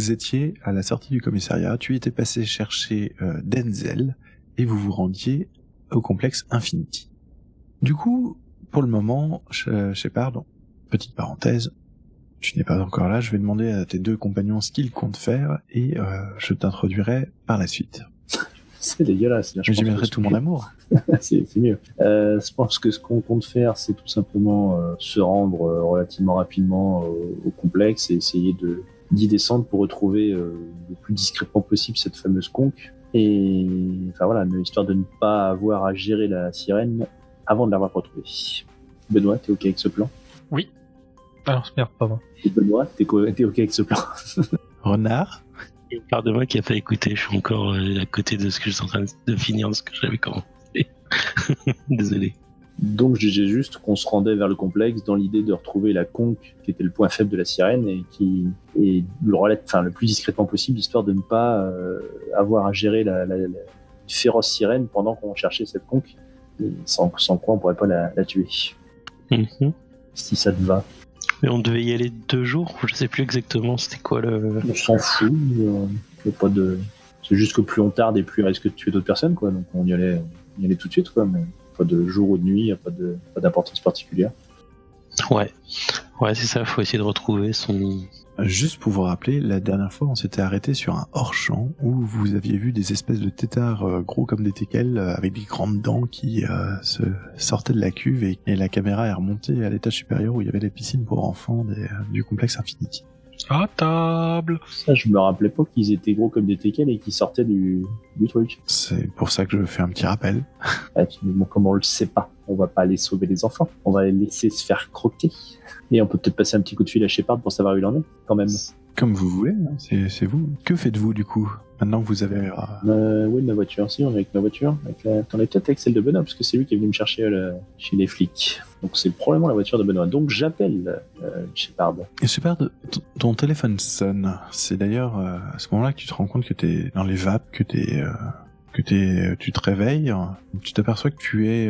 vous étiez à la sortie du commissariat, tu étais passé chercher Denzel, et vous vous rendiez au complexe Infinity. Du coup, pour le moment, Shepard, petite parenthèse, tu n'es pas encore là, je vais demander à tes deux compagnons ce qu'ils comptent faire, et je t'introduirai par la suite. C'est dégueulasse. Là, j'y mettrai tout mon amour. c'est mieux. Je pense que ce qu'on compte faire, c'est tout simplement se rendre relativement rapidement au complexe et essayer d'y descendre pour retrouver le plus discrètement possible cette fameuse conque. Et enfin voilà, histoire de ne pas avoir à gérer la sirène avant de l'avoir retrouvée. Benoît, t'es ok avec ce plan? Oui. Alors, merde, pas moi. Et Benoît, t'es ok avec ce plan? Renard? Il y a une part de moi qui a pas écouté, je suis encore à côté de ce que je suis en train de finir, de ce que j'avais commencé. Désolé. Donc je disais juste qu'on se rendait vers le complexe dans l'idée de retrouver la conque qui était le point faible de la sirène et le plus discrètement possible, histoire de ne pas avoir à gérer la féroce sirène pendant qu'on cherchait cette conque, et sans quoi on pourrait pas la tuer. Mm-hmm. Si ça te va. Mais on devait y aller 2 jours, je sais plus exactement c'était quoi le... On s'en fout, pas de... C'est juste que plus on tarde et plus il risque de tuer d'autres personnes, quoi. Donc on y allait tout de suite, quoi. Mais pas de jour ou de nuit, pas d'importance particulière. Ouais, c'est ça, faut essayer de retrouver son... Juste pour vous rappeler, la dernière fois, on s'était arrêté sur un hors-champ où vous aviez vu des espèces de têtards gros comme des teckels avec des grandes dents qui se sortaient de la cuve et la caméra est remontée à l'étage supérieur où il y avait les piscines pour enfants du complexe Infinity. À table. Ça, je me rappelais pas qu'ils étaient gros comme des teckels et qu'ils sortaient du truc. C'est pour ça que je fais un petit rappel. Bon, comme on le sait pas, on va pas aller sauver les enfants. On va les laisser se faire croquer. Et on peut peut-être passer un petit coup de fil à Shepard pour savoir où il en est, quand même. Comme vous voulez, hein, c'est vous. Que faites-vous du coup, maintenant que vous avez... Oui, ma voiture. Si, on est avec ma voiture. T'en es peut-être avec celle de Benoît, parce que c'est lui qui est venu me chercher chez les flics. Donc c'est probablement la voiture de Benoît. Donc j'appelle Shepard. Et Shepard, ton téléphone sonne. C'est d'ailleurs à ce moment-là que tu te rends compte que t'es dans les vapes, que tu te réveilles, tu t'aperçois que tu es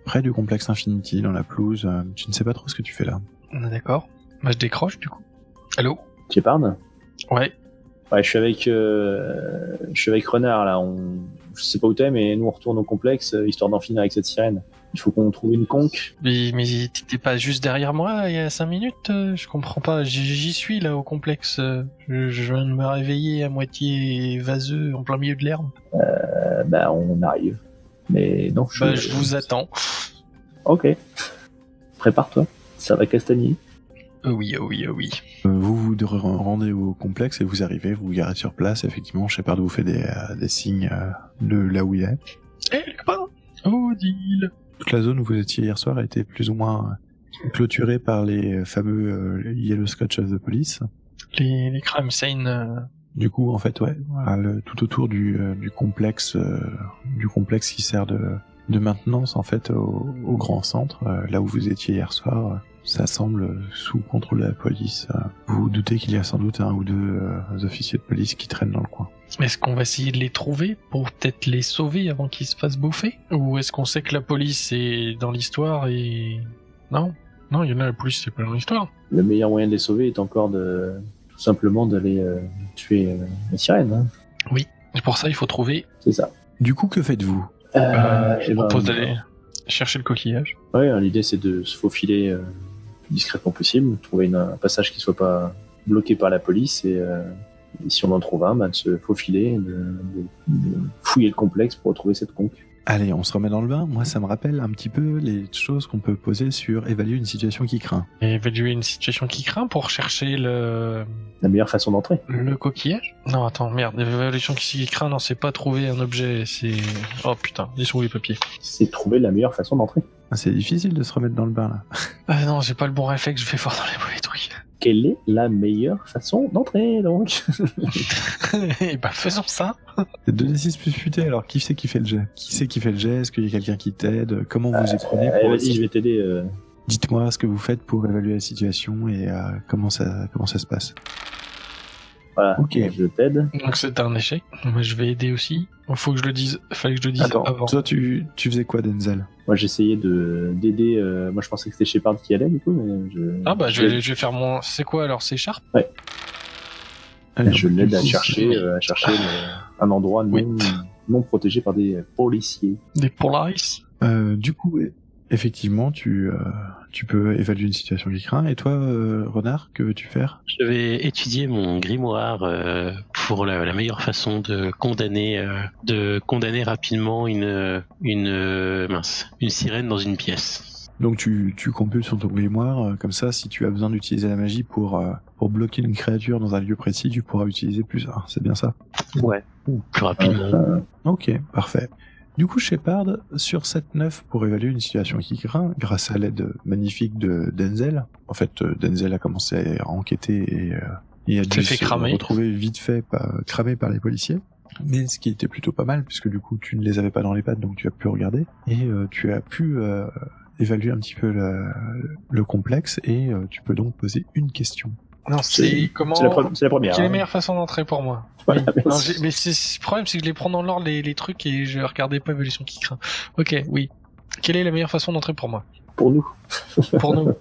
près du complexe Infinity, dans la pelouse. Tu ne sais pas trop ce que tu fais là. On est d'accord. Moi, je décroche, du coup. Allô? Shepard? Ouais. Ouais, je suis avec Renard, là. Je sais pas où t'es, mais nous, on retourne au complexe, histoire d'en finir avec cette sirène. Il faut qu'on trouve une conque. Mais t'étais pas juste derrière moi il y a 5 minutes? Je comprends pas. J'y suis, là, au complexe. Je viens de me réveiller à moitié vaseux, en plein milieu de l'herbe. On arrive. Mais non, je vous attends. Ok. Prépare-toi. Ça va castagner. Oui. Vous rendez au complexe et vous arrivez, vous garez sur place. Effectivement, Shepard vous fait des signes de là où il est. Les copains! Oh, deal! Toute la zone où vous étiez hier soir a été plus ou moins clôturée par les fameux Yellow Scotch of the Police. Les crime scene. Du coup, en fait, ouais, voilà, tout autour du complexe qui sert de maintenance en fait au grand centre, là où vous étiez hier soir. Ça semble sous contrôle de la police. Vous vous doutez qu'il y a sans doute 1 ou 2 officiers de police qui traînent dans le coin. Est-ce qu'on va essayer de les trouver pour peut-être les sauver avant qu'ils se fassent bouffer? Ou est-ce qu'on sait que la police est dans l'histoire et... Non, il y en a, la police c'est pas dans l'histoire. Le meilleur moyen de les sauver est encore tout simplement d'aller tuer la sirène. Hein. Oui, et pour ça il faut trouver... C'est ça. Du coup, que faites-vous? Je propose d'aller chercher le coquillage. Ouais, l'idée c'est de se faufiler discrètement possible, trouver un passage qui soit pas bloqué par la police et si on en trouve un, de se faufiler, de fouiller le complexe pour retrouver cette conque. Allez, on se remet dans le bain. Moi, ça me rappelle un petit peu les choses qu'on peut poser sur évaluer une situation qui craint. Évaluer une situation qui craint pour chercher la meilleure façon d'entrer. Le coquillage? Non, attends, merde. L'évaluation qui craint, non, c'est pas trouver un objet, c'est... Oh putain, ils sont où les papiers? C'est trouver la meilleure façon d'entrer. C'est difficile de se remettre dans le bain, là. Non, j'ai pas le bon réflexe, je vais voir dans les mauvais trucs. Quelle est la meilleure façon d'entrer, donc? Eh ben, faisons ça. C'est 2d6 plus futé, alors qui c'est qui fait le jet? Qui c'est qui fait le jet? Est-ce qu'il y a quelqu'un qui t'aide? Comment vous y prenez pour... Vas-y, je vais t'aider. Dites-moi ce que vous faites pour évaluer la situation et comment ça se passe. Voilà, ok, je t'aide. Donc c'est un échec. Moi je vais aider aussi. Fallait que je le dise Attends, avant. Toi tu faisais quoi, Denzel? Moi j'essayais d'aider. Moi je pensais que c'était Shepard qui allait du coup, mais je vais faire mon. C'est quoi alors? C'est Sharp? Ouais. Alors, Je l'aide à du coup, chercher, un endroit Oui. non protégé par des policiers. Des Polaris. Du coup, effectivement, tu peux évaluer une situation qui craint. Et toi, Renard, que veux-tu faire? Je vais étudier mon grimoire pour la meilleure façon de condamner rapidement une sirène dans une pièce. Donc tu computes sur ton grimoire, comme ça, si tu as besoin d'utiliser la magie pour bloquer une créature dans un lieu précis, tu pourras utiliser plus 1. C'est bien ça? Ouais. Ou plus rapidement. Ok, parfait. Du coup, Shepard, sur 7-9 pour évaluer une situation qui craint, grâce à l'aide magnifique de Denzel. En fait, Denzel a commencé à enquêter et a dû fait se cramer. retrouver vite fait cramé par les policiers. Mais ce qui était plutôt pas mal, puisque du coup, tu ne les avais pas dans les pattes, donc tu as pu regarder. Et tu as pu évaluer un petit peu le complexe, et tu peux donc poser une question. Non, c'est comment. C'est la première. Quelle est la hein. meilleure façon d'entrer pour moi? Voilà, Oui. Non, merci. mais le problème, c'est que je les prends dans l'ordre les trucs et je regardais pas évolution qui craint. Ok, oui. Quelle est la meilleure façon d'entrer pour moi? Pour nous. Pour nous.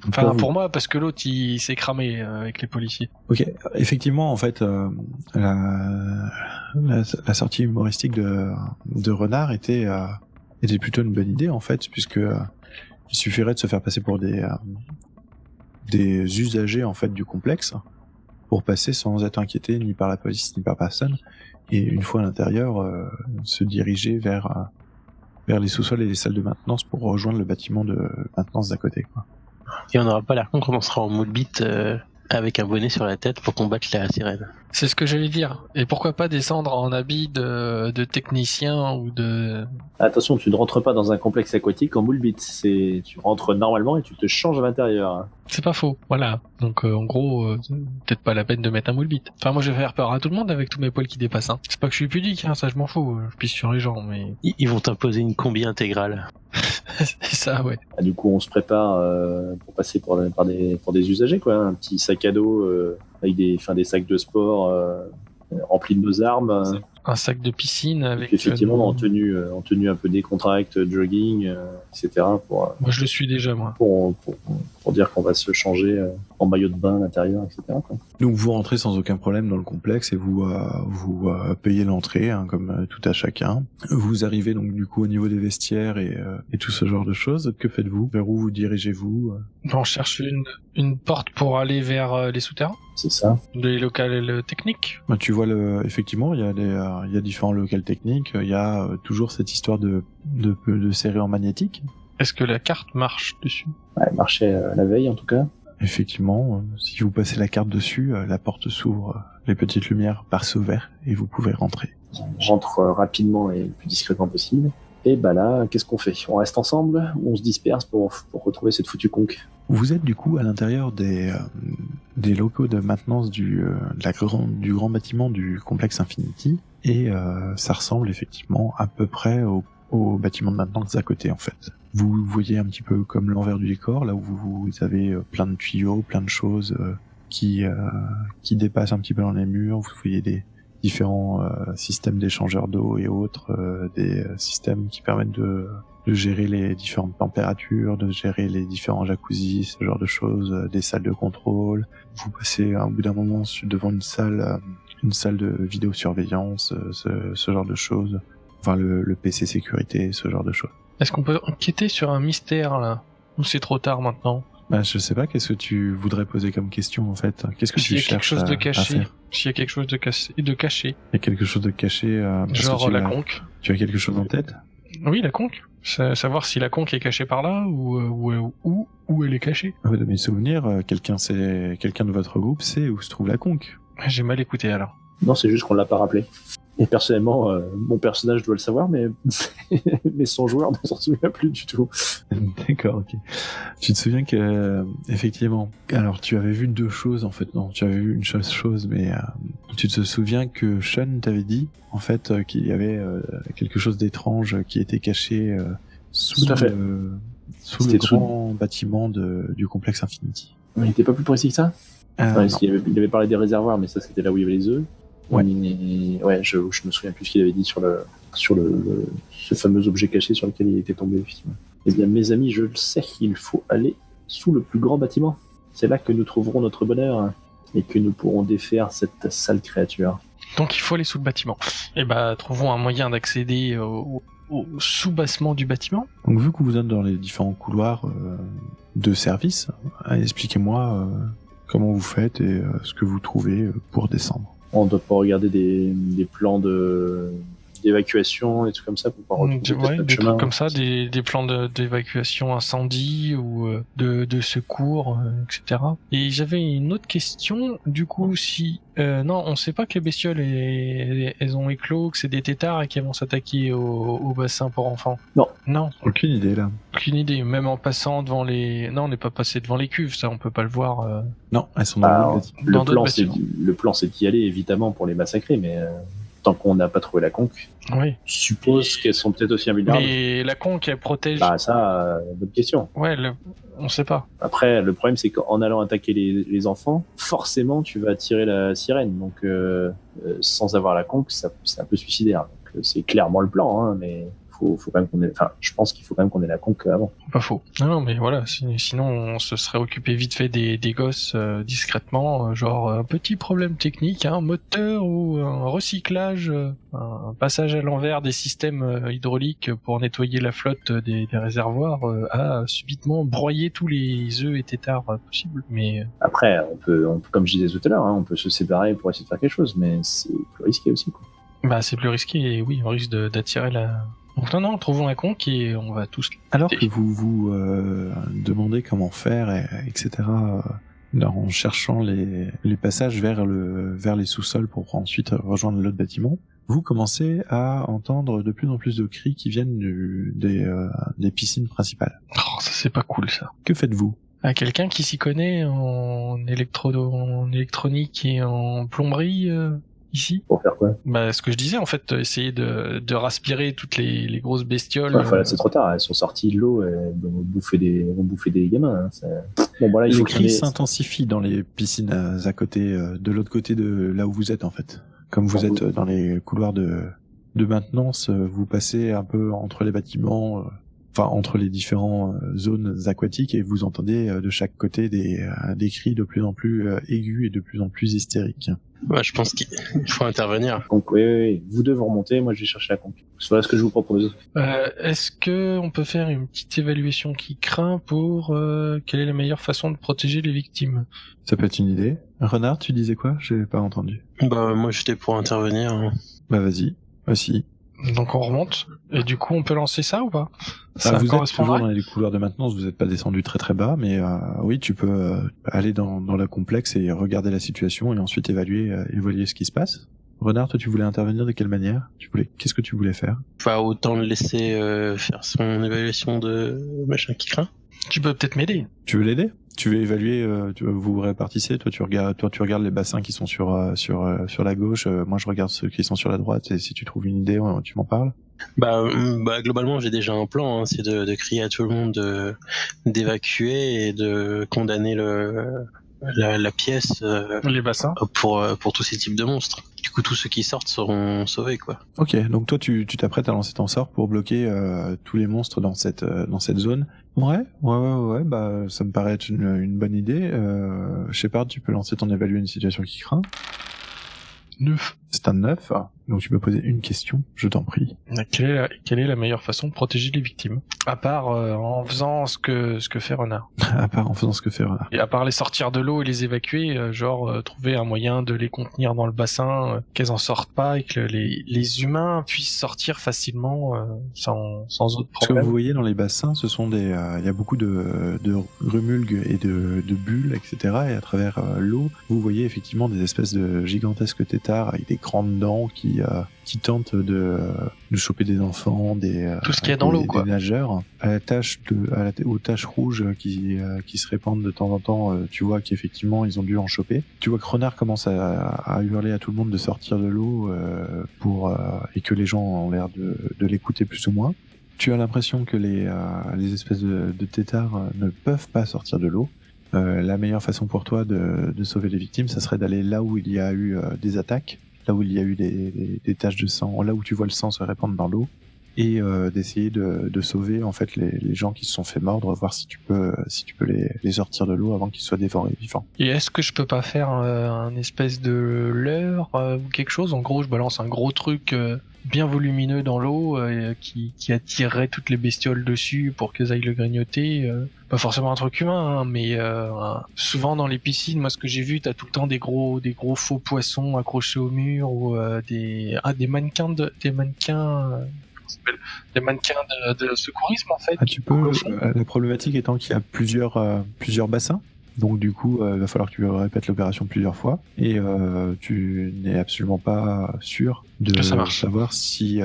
Enfin, Pour vous. pour moi, parce que l'autre, il s'est cramé avec les policiers. Ok, effectivement, en fait, la sortie humoristique de Renard était plutôt une bonne idée, en fait, puisque il suffirait de se faire passer pour des usagers, en fait, du complexe, pour passer sans être inquiété ni par la police ni par personne, et une fois à l'intérieur, se diriger vers les sous-sols et les salles de maintenance pour rejoindre le bâtiment de maintenance d'à côté, quoi. Et on n'aura pas l'air con quand on sera en moule bite avec un bonnet sur la tête pour combattre la sirène. C'est ce que j'allais dire. Et pourquoi pas descendre en habit de technicien ou de... Attention, tu ne rentres pas dans un complexe aquatique en moule bite. Tu rentres normalement et tu te changes à l'intérieur. C'est pas faux, voilà. Donc en gros, peut-être pas la peine de mettre un moule bite. Enfin, moi je vais faire peur à tout le monde avec tous mes poils qui dépassent. Hein. C'est pas que je suis pudique, hein, ça je m'en fous. Je pisse sur les gens, mais... Ils vont t'imposer une combi intégrale. C'est ça, ouais. Ah, du coup, on se prépare pour passer pour des usagers, quoi. Un petit sac à dos avec des sacs de sport remplis de nos armes. Un sac de piscine Et avec... puis, effectivement, en tenue un peu décontracte, jogging, etc. Moi je le suis déjà, moi. Pour dire qu'on va se changer en maillot de bain à l'intérieur, etc. quoi. Donc vous rentrez sans aucun problème dans le complexe et vous payez l'entrée, hein, comme tout à chacun. Vous arrivez donc du coup au niveau des vestiaires et tout ce genre de choses. Que faites-vous? Vers où vous dirigez-vous? On cherche une porte pour aller vers les souterrains, C'est ça. les locales techniques. Bah, tu vois effectivement il y a différents locales techniques. Il y a toujours cette histoire de serrure magnétique. Est-ce que la carte marche dessus? Ouais, elle marchait la veille, en tout cas. Effectivement, si vous passez la carte dessus, la porte s'ouvre, les petites lumières passent au vert et vous pouvez rentrer. On rentre rapidement et le plus discrètement possible. Et bah là, qu'est-ce qu'on fait? On reste ensemble ou on se disperse pour retrouver cette foutue conque? Vous êtes du coup à l'intérieur des locaux de maintenance du grand bâtiment du complexe Infinity, et ça ressemble effectivement à peu près au bâtiment de maintenance à côté, en fait. Vous voyez un petit peu comme l'envers du décor, là où vous avez plein de tuyaux, plein de choses qui dépassent un petit peu dans les murs. Vous voyez des différents systèmes d'échangeurs d'eau et autres, des systèmes qui permettent de gérer les différentes températures, de gérer les différents jacuzzis, ce genre de choses, des salles de contrôle. Vous passez au bout d'un moment devant une salle de vidéosurveillance, ce genre de choses. Enfin, le PC sécurité, ce genre de choses. Est-ce qu'on peut enquêter sur un mystère, là? Ou c'est trop tard maintenant? Bah, je sais pas, qu'est-ce que tu voudrais poser comme question, en fait? Qu'est-ce que S'il tu y a quelque cherches chose de à caché. faire? S'il y a quelque chose de caché. Il y a quelque chose de caché, parce que Genre la conque. tu as quelque chose en tête? Oui, la conque. Savoir si la conque est cachée par là ou elle est cachée. De mes souvenirs, quelqu'un de votre groupe sait où se trouve la conque. J'ai mal écouté alors. Non, c'est juste qu'on l'a pas rappelé. Et personnellement, mon personnage doit le savoir, mais son joueur ne s'en souvient plus du tout. D'accord, ok. Tu te souviens que, effectivement, alors tu avais vu deux choses, en fait, non, tu avais vu une chose, mais tu te souviens que Sean t'avait dit, en fait, qu'il y avait quelque chose d'étrange qui était caché sous Tout à fait. sous le C'était grand bâtiment du complexe Infinity. Il n'était pas plus précis que ça. Non. Il avait parlé des réservoirs, mais ça c'était là où il y avait les œufs. Ouais. Je me souviens plus ce qu'il avait dit sur ce fameux objet caché sur lequel il était tombé, effectivement. Eh bien, mes amis, je le sais, il faut aller sous le plus grand bâtiment. C'est là que nous trouverons notre bonheur. et que nous pourrons défaire cette sale créature. Donc il faut aller sous le bâtiment. Et bah trouvons un moyen d'accéder au sous-bassement du bâtiment. Donc vu que vous êtes dans les différents couloirs de service, expliquez-moi comment vous faites et ce que vous trouvez pour descendre. On doit pas regarder des plans d'évacuation, des trucs comme ça pour pouvoir retrouver Ouais, notre des chemin. trucs comme ça, des plans d'évacuation incendie ou de secours, etc. Et j'avais une autre question, du coup, si... non, on sait pas que les bestioles, elles ont éclos, que c'est des têtards et qu'elles vont s'attaquer au bassin pour enfants. Non. Non, Aucune idée là. aucune idée. Même en passant devant les... Non, on n'est pas passé devant les cuves, ça, on peut pas le voir. Non, elles sont dans Ah, le bâtiment. Dans d'autres bâtiments. le plan, c'est d'y aller, évidemment, pour les massacrer, mais tant qu'on n'a pas trouvé la conque, Oui. je suppose qu'elles sont peut-être aussi invulnérables. Mais la conque, elle protège... Bah ça, bonne question. Ouais, on sait pas. Après, le problème, c'est qu'en allant attaquer les enfants, forcément, tu vas attirer la sirène. Donc, sans avoir la conque, c'est un peu suicidaire. Donc, c'est clairement le plan, hein, mais faut quand même qu'on ait... Enfin, je pense qu'il faut quand même qu'on ait la conque avant. Pas faux. Non, mais voilà, sinon on se serait occupé vite fait des gosses discrètement, genre un petit problème technique, un moteur ou un recyclage, un passage à l'envers des systèmes hydrauliques pour nettoyer la flotte des réservoirs a subitement broyé tous les œufs et têtards possibles. Mais Après, on peut, comme je disais tout à l'heure, hein, on peut se séparer pour essayer de faire quelque chose, mais c'est plus risqué aussi, quoi. bah c'est plus risqué et oui, on risque d'attirer la... Donc non, trouvons un conque et on va tous... Alors que vous vous demandez comment faire, etc., en cherchant les passages vers les sous-sols pour ensuite rejoindre l'autre bâtiment, vous commencez à entendre de plus en plus de cris qui viennent des piscines principales. Oh, ça c'est pas cool ça. Que faites-vous ? À quelqu'un qui s'y connaît en électronique et en plomberie ici? Pour faire quoi? Bah ce que je disais en fait, essayer de raspirer toutes les grosses bestioles. Enfin, là, c'est trop tard. Elles sont sorties de l'eau, elles vont bouffer des gamins. Hein. Bon, voilà, il Les faut cris s'intensifient dans les piscines à côté, de l'autre côté de là où vous êtes en fait. Comme vous êtes dans les couloirs de maintenance, vous passez un peu entre les bâtiments, entre les différentes zones aquatiques et vous entendez de chaque côté des cris de plus en plus aigus et de plus en plus hystériques. Ouais, je pense qu'il faut intervenir. Donc, oui, vous devez remonter, moi je vais chercher la conque. Voilà ce que je vous propose. Est-ce que on peut faire une petite évaluation qui craint pour quelle est la meilleure façon de protéger les victimes? Ça peut être une idée. Renard, tu disais quoi? J'ai pas entendu. Bah moi j'étais pour intervenir. Hein. Bah vas-y, aussi. Donc on remonte, et du coup on peut lancer ça ou pas? Vous êtes toujours dans les couloirs de maintenance, vous n'êtes pas descendu très très bas, mais oui, tu peux aller dans la complexe et regarder la situation et ensuite évaluer ce qui se passe. Renard, toi tu voulais intervenir de quelle manière? Qu'est-ce que tu voulais faire? Pas autant le laisser faire son évaluation de machin qui craint. Tu peux peut-être m'aider. Tu veux l'aider? Tu veux évaluer, vous vous répartissez, toi tu regardes les bassins qui sont sur la gauche, moi je regarde ceux qui sont sur la droite, et si tu trouves une idée, tu m'en parles. Bah globalement j'ai déjà un plan, hein, c'est de crier à tout le monde d'évacuer et de condamner la pièce Les bassins pour tous ces types de monstres. Du coup tous ceux qui sortent seront sauvés quoi. Ok, donc toi tu t'apprêtes à lancer ton sort pour bloquer tous les monstres dans cette zone. Ouais, bah ça me paraît être une bonne idée. Shepard, tu peux lancer ton évaluer une situation qui craint. 9. C'est un 9, donc tu peux poser une question, je t'en prie. Quelle est la meilleure façon de protéger les victimes? À part en faisant ce que fait Renard. À part en faisant ce que fait Renard. Et à part les sortir de l'eau et les évacuer, trouver un moyen de les contenir dans le bassin, qu'elles en sortent pas et que les humains puissent sortir facilement sans autre Ce que problème. vous voyez dans les bassins, ce sont il y a beaucoup de remulgues et de bulles, etc. Et à travers l'eau, vous voyez effectivement des espèces de gigantesques têtards avec des grandes dents qui tentent de choper des enfants, tout ce qu'il y a dans l'eau, quoi. Des nageurs. Aux taches rouges qui se répandent de temps en temps, tu vois qu'effectivement ils ont dû en choper. Tu vois que Renard commence à hurler à tout le monde de sortir de l'eau et que les gens ont l'air de l'écouter plus ou moins. Tu as l'impression que les espèces de têtards ne peuvent pas sortir de l'eau. La meilleure façon pour toi de sauver les victimes, ça serait d'aller là où il y a eu des attaques, là où il y a eu des taches de sang, là où tu vois le sang se répandre dans l'eau, et d'essayer de sauver en fait les gens qui se sont fait mordre, voir si tu peux les sortir de l'eau avant qu'ils soient dévorés vivants. Et est-ce que je peux pas faire un espèce de leurre ou quelque chose? En gros, je balance un gros truc bien volumineux dans l'eau qui attirerait toutes les bestioles dessus pour qu'elles aillent le grignoter. Pas forcément un truc humain, hein, mais souvent dans les piscines, moi ce que j'ai vu, t'as tout le temps des gros faux poissons accrochés au mur ou des mannequins des mannequins de secourisme en fait. Ah, tu peux. La problématique étant qu'il y a plusieurs bassins. Donc du coup, il va falloir que tu répètes l'opération plusieurs fois et tu n'es absolument pas sûr de savoir si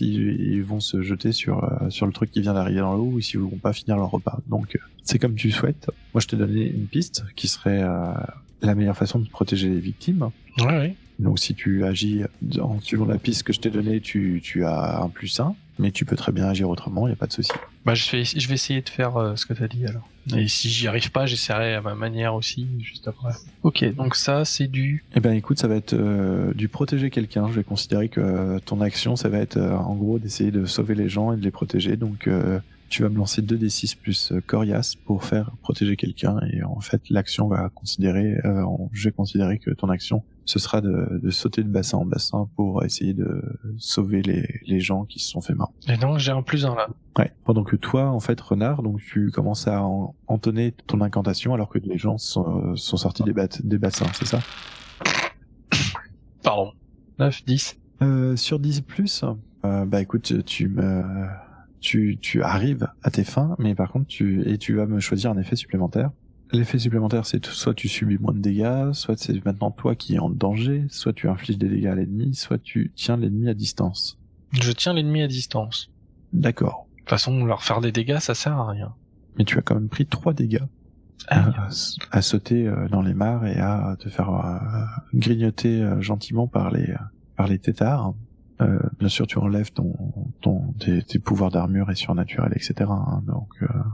ils vont se jeter sur le truc qui vient d'arriver dans l'eau ou s'ils vont pas finir leur repas. Donc c'est comme tu souhaites. Moi, je t'ai donné une piste qui serait la meilleure façon de protéger les victimes. Ouais. Donc si tu agis en suivant la piste que je t'ai donnée, tu as un +1, mais tu peux très bien agir autrement, il n'y a pas de souci. Bah je vais essayer de faire ce que t'as dit alors. Et si j'y arrive pas, j'essaierai à ma manière aussi, juste après. Ok, donc ça c'est du... Eh ben écoute, ça va être du protéger quelqu'un. Je vais considérer que ton action, ça va être en gros d'essayer de sauver les gens et de les protéger. Donc tu vas me lancer 2d6 plus coriace pour faire protéger quelqu'un. Et en fait, l'action va considérer, je vais considérer que ton action, ce sera de sauter de bassin en bassin pour essayer de sauver les gens qui se sont fait mordre. Et donc j'ai un +1 là. Ouais. Pendant que toi, en fait, renard, donc tu commences à entonner ton incantation alors que les gens sont sortis des bassins, c'est ça? Pardon. 9, 10. Sur 10 plus, bah écoute, tu arrives à tes fins, mais par contre tu vas me choisir un effet supplémentaire. L'effet supplémentaire, c'est soit tu subis moins de dégâts, soit c'est maintenant toi qui es en danger, soit tu infliges des dégâts à l'ennemi, soit tu tiens l'ennemi à distance. Je tiens l'ennemi à distance. D'accord. De toute façon, leur faire des dégâts, ça sert à rien. Mais tu as quand même pris 3 dégâts à sauter dans les mares et à te faire grignoter gentiment par les têtards. Bien sûr, tu enlèves tes pouvoirs d'armure et surnaturel, etc. Hein, donc,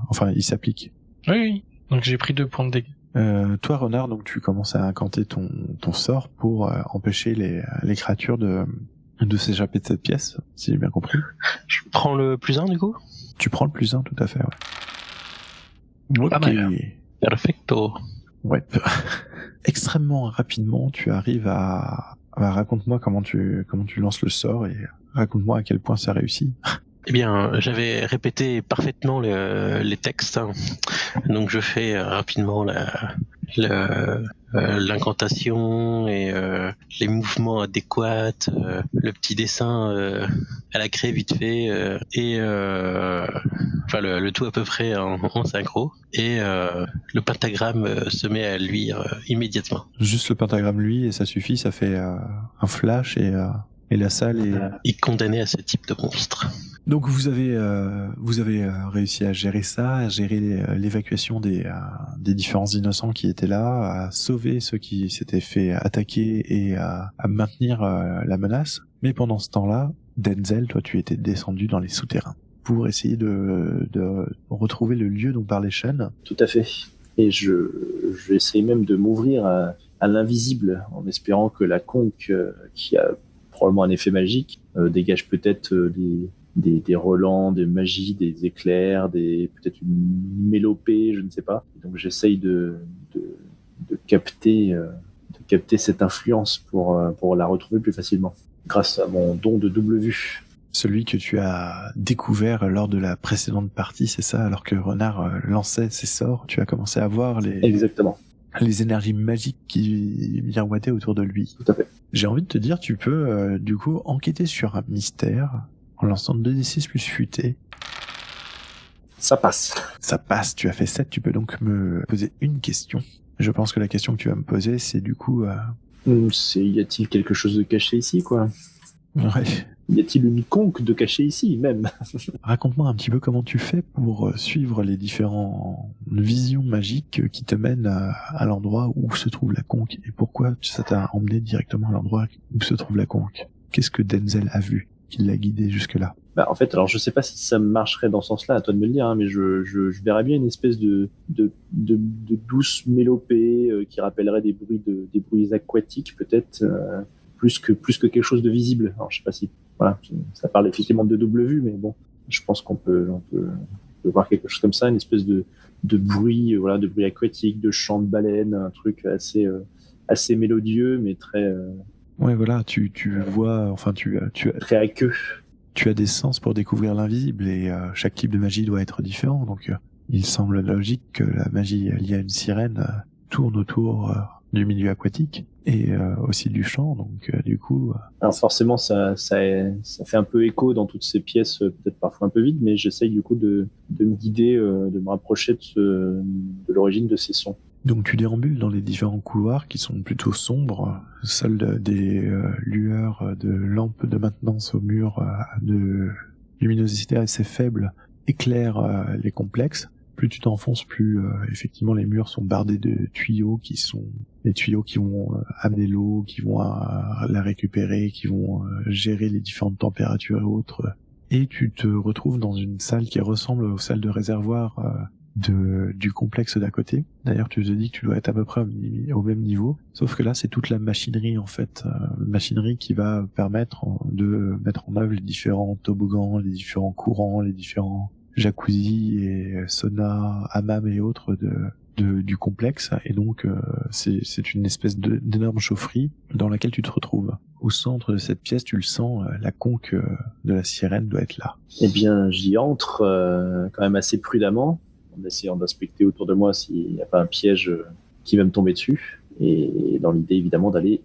enfin, ils s'appliquent. Oui. Donc j'ai pris 2 points de dégâts. Toi, renard, donc tu commences à incanter ton sort pour empêcher les créatures de s'échapper de cette pièce, si j'ai bien compris. Je prends le +1 du coup? Tu prends le +1, tout à fait, ouais. Pas mal. Perfecto. Ouais. Extrêmement rapidement, tu arrives à... raconte-moi comment tu lances le sort et raconte-moi à quel point ça réussit. Eh bien, j'avais répété parfaitement les textes, hein. Donc je fais rapidement l'incantation et les mouvements adéquats, le petit dessin à la craie vite fait et enfin le tout à peu près en synchro et le pentagramme se met à luire immédiatement. Juste le pentagramme lui et ça suffit, ça fait un flash et la salle est... Il condamné à ce type de monstre. Donc vous avez réussi à gérer ça, à gérer l'évacuation des différents innocents qui étaient là, à sauver ceux qui s'étaient fait attaquer et à maintenir la menace. Mais pendant ce temps-là, Denzel, toi tu étais descendu dans les souterrains pour essayer de retrouver le lieu dont parlait Shen. Tout à fait. Et je vais essayer même de m'ouvrir à l'invisible en espérant que la conque qui a probablement un effet magique dégage peut-être des relents, des magies, des éclairs, peut-être une mélopée, je ne sais pas. Donc j'essaye de capter cette influence pour la retrouver plus facilement grâce à mon don de double vue. Celui que tu as découvert lors de la précédente partie, c'est ça? Alors que Renard lançait ses sorts, tu as commencé à voir Exactement. Les énergies magiques qui miroitaient autour de lui. Tout à fait. J'ai envie de te dire, tu peux du coup enquêter sur un mystère en lançant 2d6 plus futé. Ça passe. Ça passe, tu as fait 7, tu peux donc me poser une question. Je pense que la question que tu vas me poser, c'est du coup... y a-t-il quelque chose de caché ici, quoi? Ouais. Y a-t-il une conque de caché ici, même? Raconte-moi un petit peu comment tu fais pour suivre les différentes visions magiques qui te mènent à l'endroit où se trouve la conque et pourquoi ça t'a emmené directement à l'endroit où se trouve la conque. Qu'est-ce que Denzel a vu qui l'a guidé jusque-là? Bah, en fait, alors je sais pas si ça marcherait dans ce sens-là, à toi de me le dire, hein, mais je verrais bien une espèce de douce mélopée qui rappellerait des bruits aquatiques peut-être plus que quelque chose de visible. Alors je sais pas si voilà, ça parle effectivement de double vue, mais bon, je pense qu'on peut voir quelque chose comme ça, une espèce de bruit, voilà, de bruit aquatique, de chant de baleine, un truc assez mélodieux, mais très Ouais, voilà, tu vois, enfin, très à queue. tu as des sens pour découvrir l'invisible et chaque type de magie doit être différent. Donc, il semble logique que la magie liée à une sirène tourne autour du milieu aquatique et aussi du chant. Donc, du coup, Alors forcément, ça fait un peu écho dans toutes ces pièces, peut-être parfois un peu vides, mais j'essaye du coup de me guider, de me rapprocher de l'origine de ces sons. donc tu déambules dans les différents couloirs qui sont plutôt sombres, seules des lueurs de lampes de maintenance au mur de luminosité assez faible éclairent les complexes. Plus tu t'enfonces, plus effectivement les murs sont bardés de tuyaux qui sont les tuyaux qui vont amener l'eau, qui vont la récupérer, qui vont gérer les différentes températures et autres. Et tu te retrouves dans une salle qui ressemble aux salles de réservoir du complexe d'à côté. D'ailleurs, tu te dis que tu dois être à peu près au même niveau, sauf que là, c'est toute la machinerie en fait, machinerie qui va permettre de mettre en œuvre les différents toboggans, les différents courants, les différents jacuzzi et sauna, hammam et autres du complexe. Et donc, c'est une espèce d'énorme chaufferie dans laquelle tu te retrouves. Au centre de cette pièce, tu le sens, la conque de la sirène doit être là. Eh bien, j'y entre quand même assez prudemment, en essayant d'inspecter autour de moi s'il n'y a pas un piège qui va me tomber dessus, et dans l'idée évidemment d'aller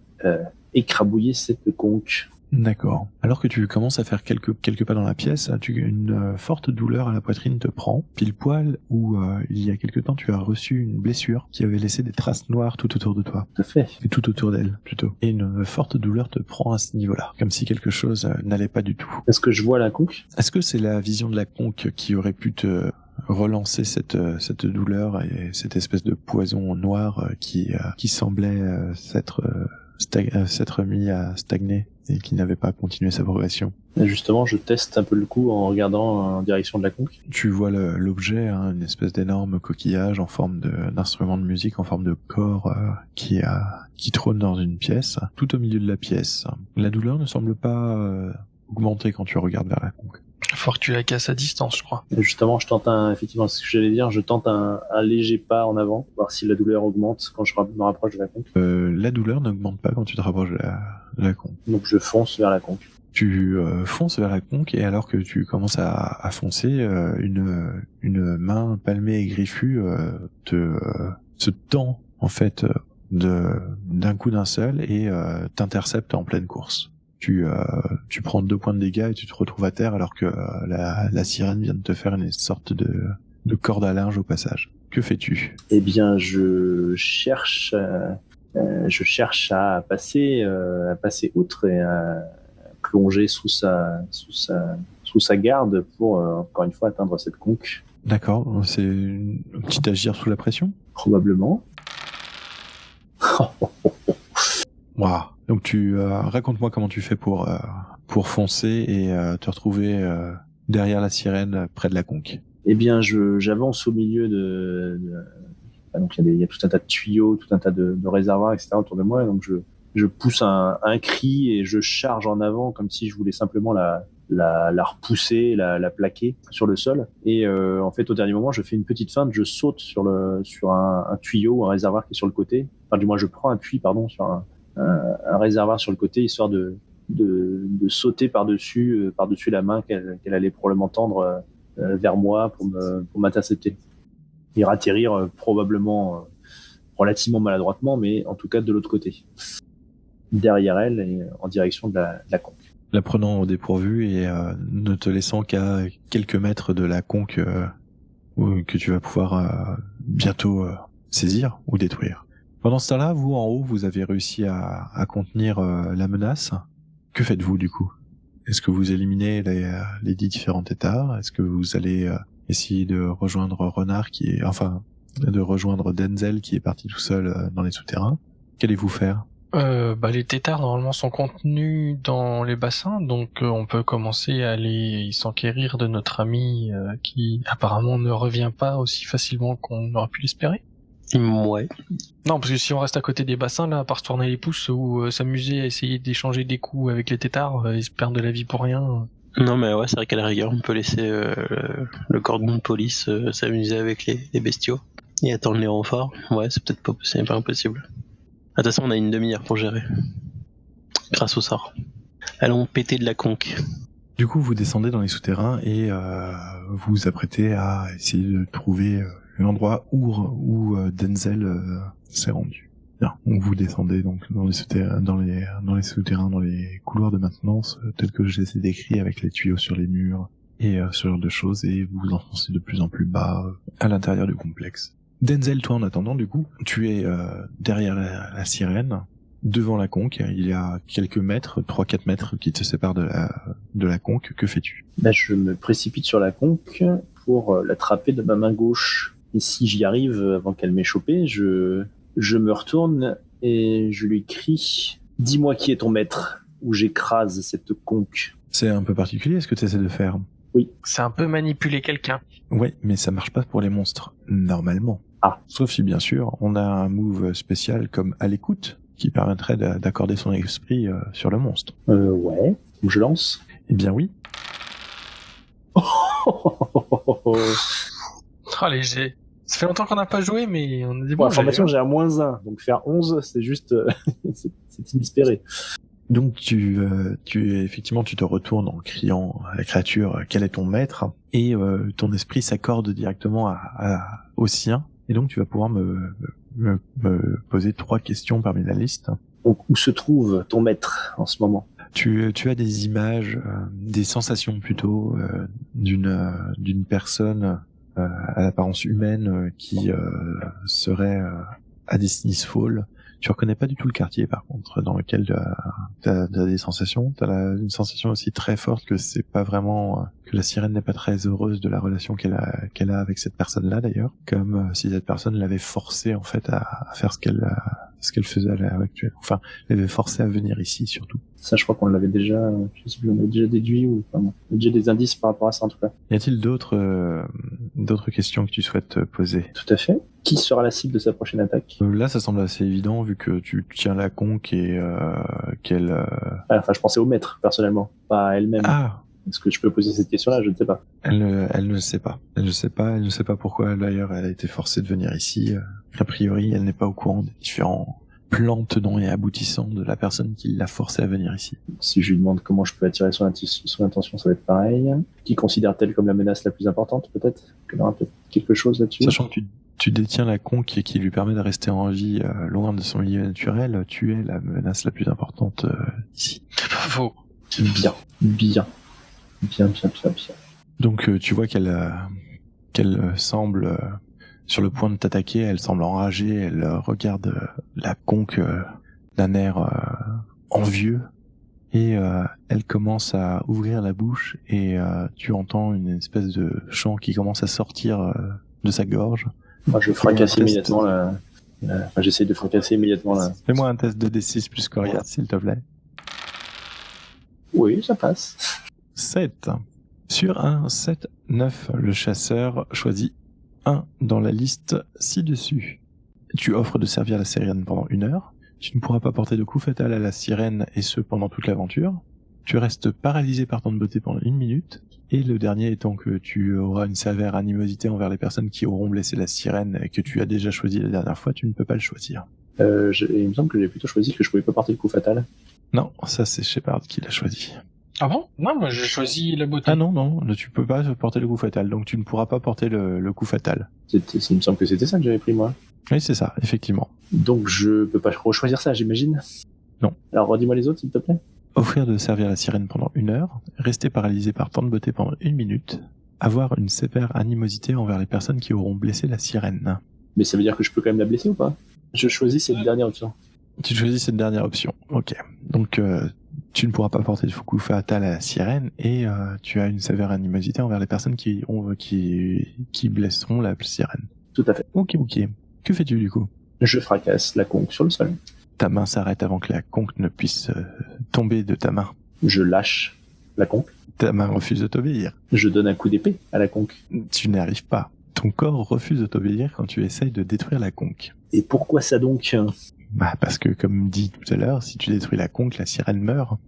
écrabouiller cette conque. D'accord. Alors que tu commences à faire quelques pas dans la pièce, une forte douleur à la poitrine te prend, pile poil où il y a quelque temps tu as reçu une blessure qui avait laissé des traces noires tout autour de toi. Tout à fait. Et tout autour d'elle, plutôt. Et une forte douleur te prend à ce niveau-là, comme si quelque chose n'allait pas du tout. Est-ce que je vois la conque ? Est-ce que c'est la vision de la conque qui aurait pu te relancer cette douleur et cette espèce de poison noir qui semblait s'être mis à stagner et qui n'avait pas continué sa progression? Et justement, je teste un peu le coup en regardant en direction de la conque. Tu vois l'objet, hein, une espèce d'énorme coquillage en forme d'instrument de musique, en forme de corps qui trône dans une pièce, tout au milieu de la pièce. La douleur ne semble pas augmenter quand tu regardes vers la conque. Faut que tu la casses à distance, je crois. Et justement, je tente effectivement, ce que j'allais dire, je tente un léger pas en avant, voir si la douleur augmente quand je me rapproche de la conque. La douleur n'augmente pas quand tu te rapproches de la conque. Donc je fonce vers la conque. Tu fonces vers la conque et alors que tu commences à foncer, une main palmée et griffue se tend en fait d'un coup d'un seul et t'intercepte en pleine course. Tu prends 2 points de dégâts et tu te retrouves à terre alors que la sirène vient de te faire une sorte de corde à linge au passage. Que fais-tu? Eh bien, je cherche à passer outre et à plonger sous sa garde pour encore une fois atteindre cette conque. D'accord, c'est un petit agir sous la pression? Probablement. Waouh. Donc raconte-moi comment tu fais pour foncer et te retrouver derrière la sirène près de la conque. Eh bien, j'avance au milieu donc il y a tout un tas de tuyaux, tout un tas de réservoirs, etc. autour de moi. Et donc je pousse un cri et je charge en avant comme si je voulais simplement la repousser, la plaquer sur le sol. Et en fait, au dernier moment, je fais une petite feinte, je saute sur un tuyau ou un réservoir qui est sur le côté. Enfin, du moins, je prends appui, sur un réservoir sur le côté, histoire de sauter par-dessus la main qu'elle allait probablement tendre vers moi pour m'intercepter. Et atterrir probablement relativement maladroitement, mais en tout cas de l'autre côté. Derrière elle et en direction de la conque. La prenant au dépourvu et ne te laissant qu'à quelques mètres de la conque que tu vas pouvoir bientôt saisir ou détruire. Pendant ce temps-là, vous en haut, vous avez réussi à contenir la menace. Que faites-vous du coup? Est-ce que vous éliminez les 10 différents états? Est-ce que vous allez essayer de rejoindre Renard de rejoindre Denzel qui est parti tout seul dans les souterrains? Qu'allez-vous faire? Les têtards normalement sont contenus dans les bassins, donc on peut commencer à aller s'enquérir de notre ami qui apparemment ne revient pas aussi facilement qu'on aurait pu l'espérer. Ouais. Non, parce que si on reste à côté des bassins, là, à part se tourner les pouces ou s'amuser à essayer d'échanger des coups avec les têtards et se perdre de la vie pour rien. Non, mais ouais, c'est vrai qu'à la rigueur, on peut laisser le cordon de police s'amuser avec les bestiaux et attendre les renforts. Ouais, c'est peut-être pas, c'est pas impossible. De toute façon, on a une demi-heure pour gérer. Grâce au sort. Allons péter de la conque. Du coup, vous descendez dans les souterrains et vous vous apprêtez à essayer de trouver l'endroit où Denzel s'est rendu. Bien, donc vous descendez donc dans les souterrains, dans les couloirs de maintenance tels que je les ai décrits avec les tuyaux sur les murs et ce genre de choses, et vous vous enfoncez de plus en plus bas à l'intérieur du complexe. Denzel, toi en attendant, du coup, tu es derrière la sirène. Devant la conque, il y a quelques mètres, 3-4 mètres qui te séparent de la conque. Que fais-tu? Je me précipite sur la conque pour l'attraper de ma main gauche. Et si j'y arrive avant qu'elle m'ait chopé, je me retourne et je lui crie « Dis-moi qui est ton maître » ou j'écrase cette conque. C'est un peu particulier ce que tu essaies de faire. C'est un peu manipuler quelqu'un. Ouais, mais ça marche pas pour les monstres, normalement. Ah. Sauf si, bien sûr, on a un move spécial comme à l'écoute, qui permettrait d'accorder son esprit sur le monstre. Ouais, je lance. Eh bien oui. Oh, léger. Ça fait longtemps qu'on n'a pas joué, mais on a des Pour bons information, jets, j'ai un -1, donc faire 11, c'est juste... c'est inespéré. Donc effectivement, tu te retournes en criant à la créature quel est ton maître, et ton esprit s'accorde directement au sien, et donc tu vas pouvoir me poser 3 questions parmi la liste. Donc, où se trouve ton maître en ce moment? Tu as des images, des sensations plutôt d'une personne à l'apparence humaine qui serait à Destiny's Fall. Tu reconnais pas du tout le quartier, par contre, dans lequel t'as des sensations. Une sensation aussi très forte que c'est pas vraiment que la sirène n'est pas très heureuse de la relation qu'elle a avec cette personne-là, d'ailleurs, comme si cette personne l'avait forcée en fait à faire ce qu'elle faisait à l'heure actuelle. Enfin, l'avait forcée à venir ici, surtout. Ça, je crois qu'on l'avait déjà, je sais plus, on l'avait déjà déduit ou pas. On a déjà des indices par rapport à ça, en tout cas. Y a-t-il d'autres questions que tu souhaites poser? Tout à fait. Qui sera la cible de sa prochaine attaque? Là, ça semble assez évident vu que tu tiens la conque et qu'elle. Enfin, je pensais au maître personnellement, pas à elle-même. Ah. Est-ce que je peux poser cette question-là? Je ne sais pas. Elle ne sait pas. Elle ne sait pas pourquoi. D'ailleurs, elle a été forcée de venir ici. A priori, elle n'est pas au courant des différents plans tenants et aboutissants de la personne qui l'a forcée à venir ici. Si je lui demande comment je peux attirer son attention, ça va être pareil. Qui considère-t-elle comme la menace la plus importante, peut-être? Il y aura peut-être quelque chose là-dessus. Sachant que tu détiens la conque qui lui permet de rester en vie loin de son milieu naturel, tu es la menace la plus importante ici. C'est pas faux. Bien. Donc tu vois qu'elle semble sur le point de t'attaquer, elle semble enragée, elle regarde la conque d'un air envieux, et elle commence à ouvrir la bouche, et tu entends une espèce de chant qui commence à sortir de sa gorge. Moi, je fracasse immédiatement Enfin, j'essaie de fracasser immédiatement la... Fais-moi un test de D6 plus coriace, s'il te plaît. Oui, ça passe. 7. Sur un 7, 9, le chasseur choisit 1 dans la liste ci-dessus. Tu offres de servir la sirène pendant 1 heure. Tu ne pourras pas porter de coup fatal à la sirène, et ce pendant toute l'aventure. Tu restes paralysé par temps de beauté pendant 1 minute. Et le dernier étant que tu auras une sévère animosité envers les personnes qui auront blessé la sirène et que tu as déjà choisi la dernière fois, tu ne peux pas le choisir. Il me semble que j'ai plutôt choisi que je pouvais pas porter le coup fatal. Non, ça c'est Shepard qui l'a choisi. Ah bon? Non, moi j'ai choisi la beauté. Ah non, tu peux pas porter le coup fatal, donc tu ne pourras pas porter le coup fatal. Il me semble que c'était ça que j'avais pris, moi. Oui, c'est ça, effectivement. Donc je peux pas rechoisir ça, j'imagine? Non. Alors redis-moi les autres, s'il te plaît. Offrir de servir la sirène pendant 1 heure, rester paralysé par temps de beauté pendant 1 minute, avoir une sévère animosité envers les personnes qui auront blessé la sirène. Mais ça veut dire que je peux quand même la blesser ou pas? Je choisis cette dernière option. Tu choisis cette dernière option, ok. Donc tu ne pourras pas porter de coup fatal à la sirène, et tu as une sévère animosité envers les personnes qui blesseront la sirène. Tout à fait. Ok. Que fais-tu du coup? Je fracasse la conque sur le sol. Ta main s'arrête avant que la conque ne puisse tomber de ta main. Je lâche la conque. Ta main refuse de t'obéir. Je donne un coup d'épée à la conque. Tu n'y arrives pas. Ton corps refuse de t'obéir quand tu essayes de détruire la conque. Et pourquoi ça donc? Bah, parce que, comme dit tout à l'heure, si tu détruis la conque, la sirène meurt.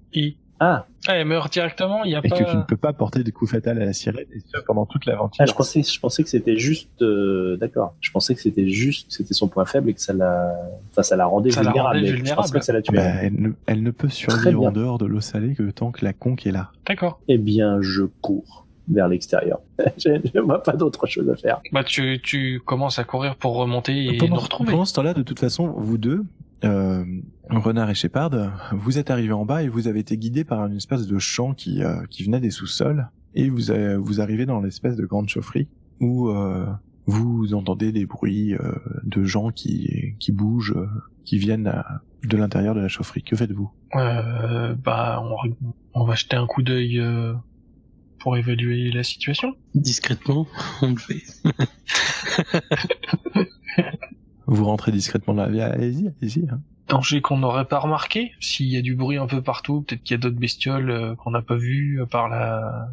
Ah, Elle meurt directement, il y a Et pas... que tu ne peux pas porter des coups fatals à la sirène, et ce pendant toute l'aventure. je pensais que c'était juste, d'accord. Je pensais que c'était son point faible et que ça la rendait Ça la vulnérable. rendait mais Je pensais pas que ça la tuait. Bah, elle ne peut Très survivre bien. en dehors de l'eau salée que tant que la conque est là. D'accord. Eh bien, je cours vers l'extérieur. Je vois pas d'autre chose à faire. Bah tu commences à courir pour remonter et nous retrouver. Pendant ce temps-là, de toute façon, vous deux, Renard et Shepard, vous êtes arrivés en bas et vous avez été guidés par une espèce de chant qui venait des sous-sols, et vous arrivez dans l'espèce de grande chaufferie où vous entendez des bruits de gens qui bougent, qui viennent de l'intérieur de la chaufferie. Que faites-vous? Bah on va jeter un coup d'œil pour évaluer la situation. Discrètement, on le fait. Vous rentrez discrètement dans la vie. Allez-y. Hein. Danger qu'on n'aurait pas remarqué. S'il y a du bruit un peu partout, peut-être qu'il y a d'autres bestioles qu'on n'a pas vues par la...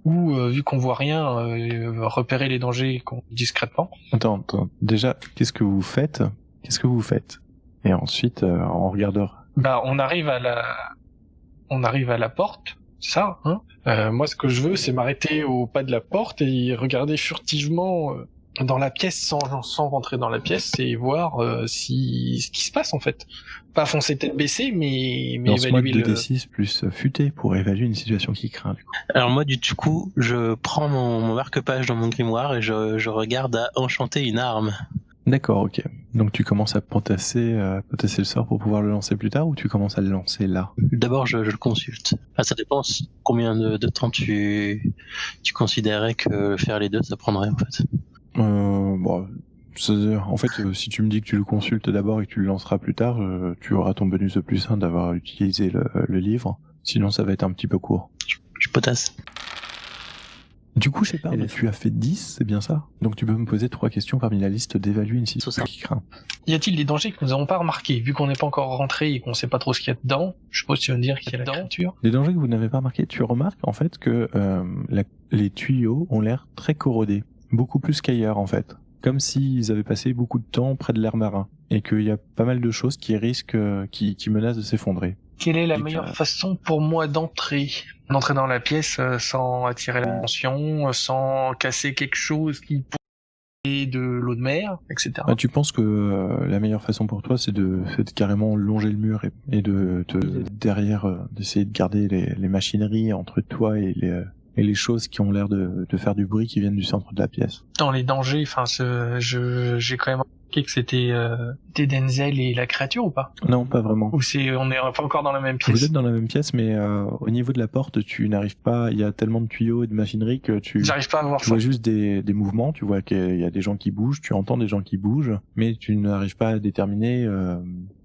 Ou vu qu'on voit rien, repérer les dangers discrètement. Attends. Déjà, qu'est-ce que vous faites? Et ensuite, on regardera. Bah on arrive à la porte. Ça, hein. Moi, ce que je veux, c'est m'arrêter au pas de la porte et regarder furtivement dans la pièce sans rentrer dans la pièce et voir ce qui se passe en fait. Pas foncer tête baissée, mais Lance-moi évaluer 2d6 plus futé pour évaluer une situation qui craint. Du coup. Alors moi, du coup, je prends mon marque-page dans mon grimoire et je regarde à enchanter une arme. D'accord, ok. Donc tu commences à potasser le sort pour pouvoir le lancer plus tard, ou tu commences à le lancer là? D'abord, je le consulte. Enfin, ça dépend combien de temps tu considérais que faire les deux, ça prendrait en fait. Bon, en fait, si tu me dis que tu le consultes d'abord et que tu le lanceras plus tard, tu auras ton bonus de plus 1 d'avoir utilisé le livre. Sinon, ça va être un petit peu court. Je potasse. Du coup, Shepard, tu as fait 10, c'est bien ça? Donc tu peux me poser 3 questions parmi la liste d'évaluer une situation qui craint. Y a-t-il des dangers que nous n'avons pas remarqués? Vu qu'on n'est pas encore rentré et qu'on sait pas trop ce qu'il y a dedans, je suppose que tu vas me dire qu'il y a la créature. Des dangers que vous n'avez pas remarqués? Tu remarques en fait que les tuyaux ont l'air très corrodés. Beaucoup plus qu'ailleurs en fait. Comme s'ils avaient passé beaucoup de temps près de l'air marin. Et qu'il y a pas mal de choses qui risquent, qui menacent de s'effondrer. Quelle est la meilleure façon pour moi d'entrer dans la pièce sans attirer l'attention, sans casser quelque chose qui pourrait de l'eau de mer, etc. Tu penses que la meilleure façon pour toi, c'est de carrément longer le mur et d'essayer de garder les machineries entre toi et les choses qui ont l'air de faire du bruit qui viennent du centre de la pièce. Dans les dangers, j'ai quand même remarqué que c'était Denzel et la créature ou pas? Non, pas vraiment. Ou on est pas encore dans la même pièce? Vous êtes dans la même pièce, mais au niveau de la porte, tu n'arrives pas. Il y a tellement de tuyaux et de machinerie que j'arrive pas à voir ça. Tu vois juste des mouvements. Tu vois qu'il y a des gens qui bougent. Tu entends des gens qui bougent, mais tu n'arrives pas à déterminer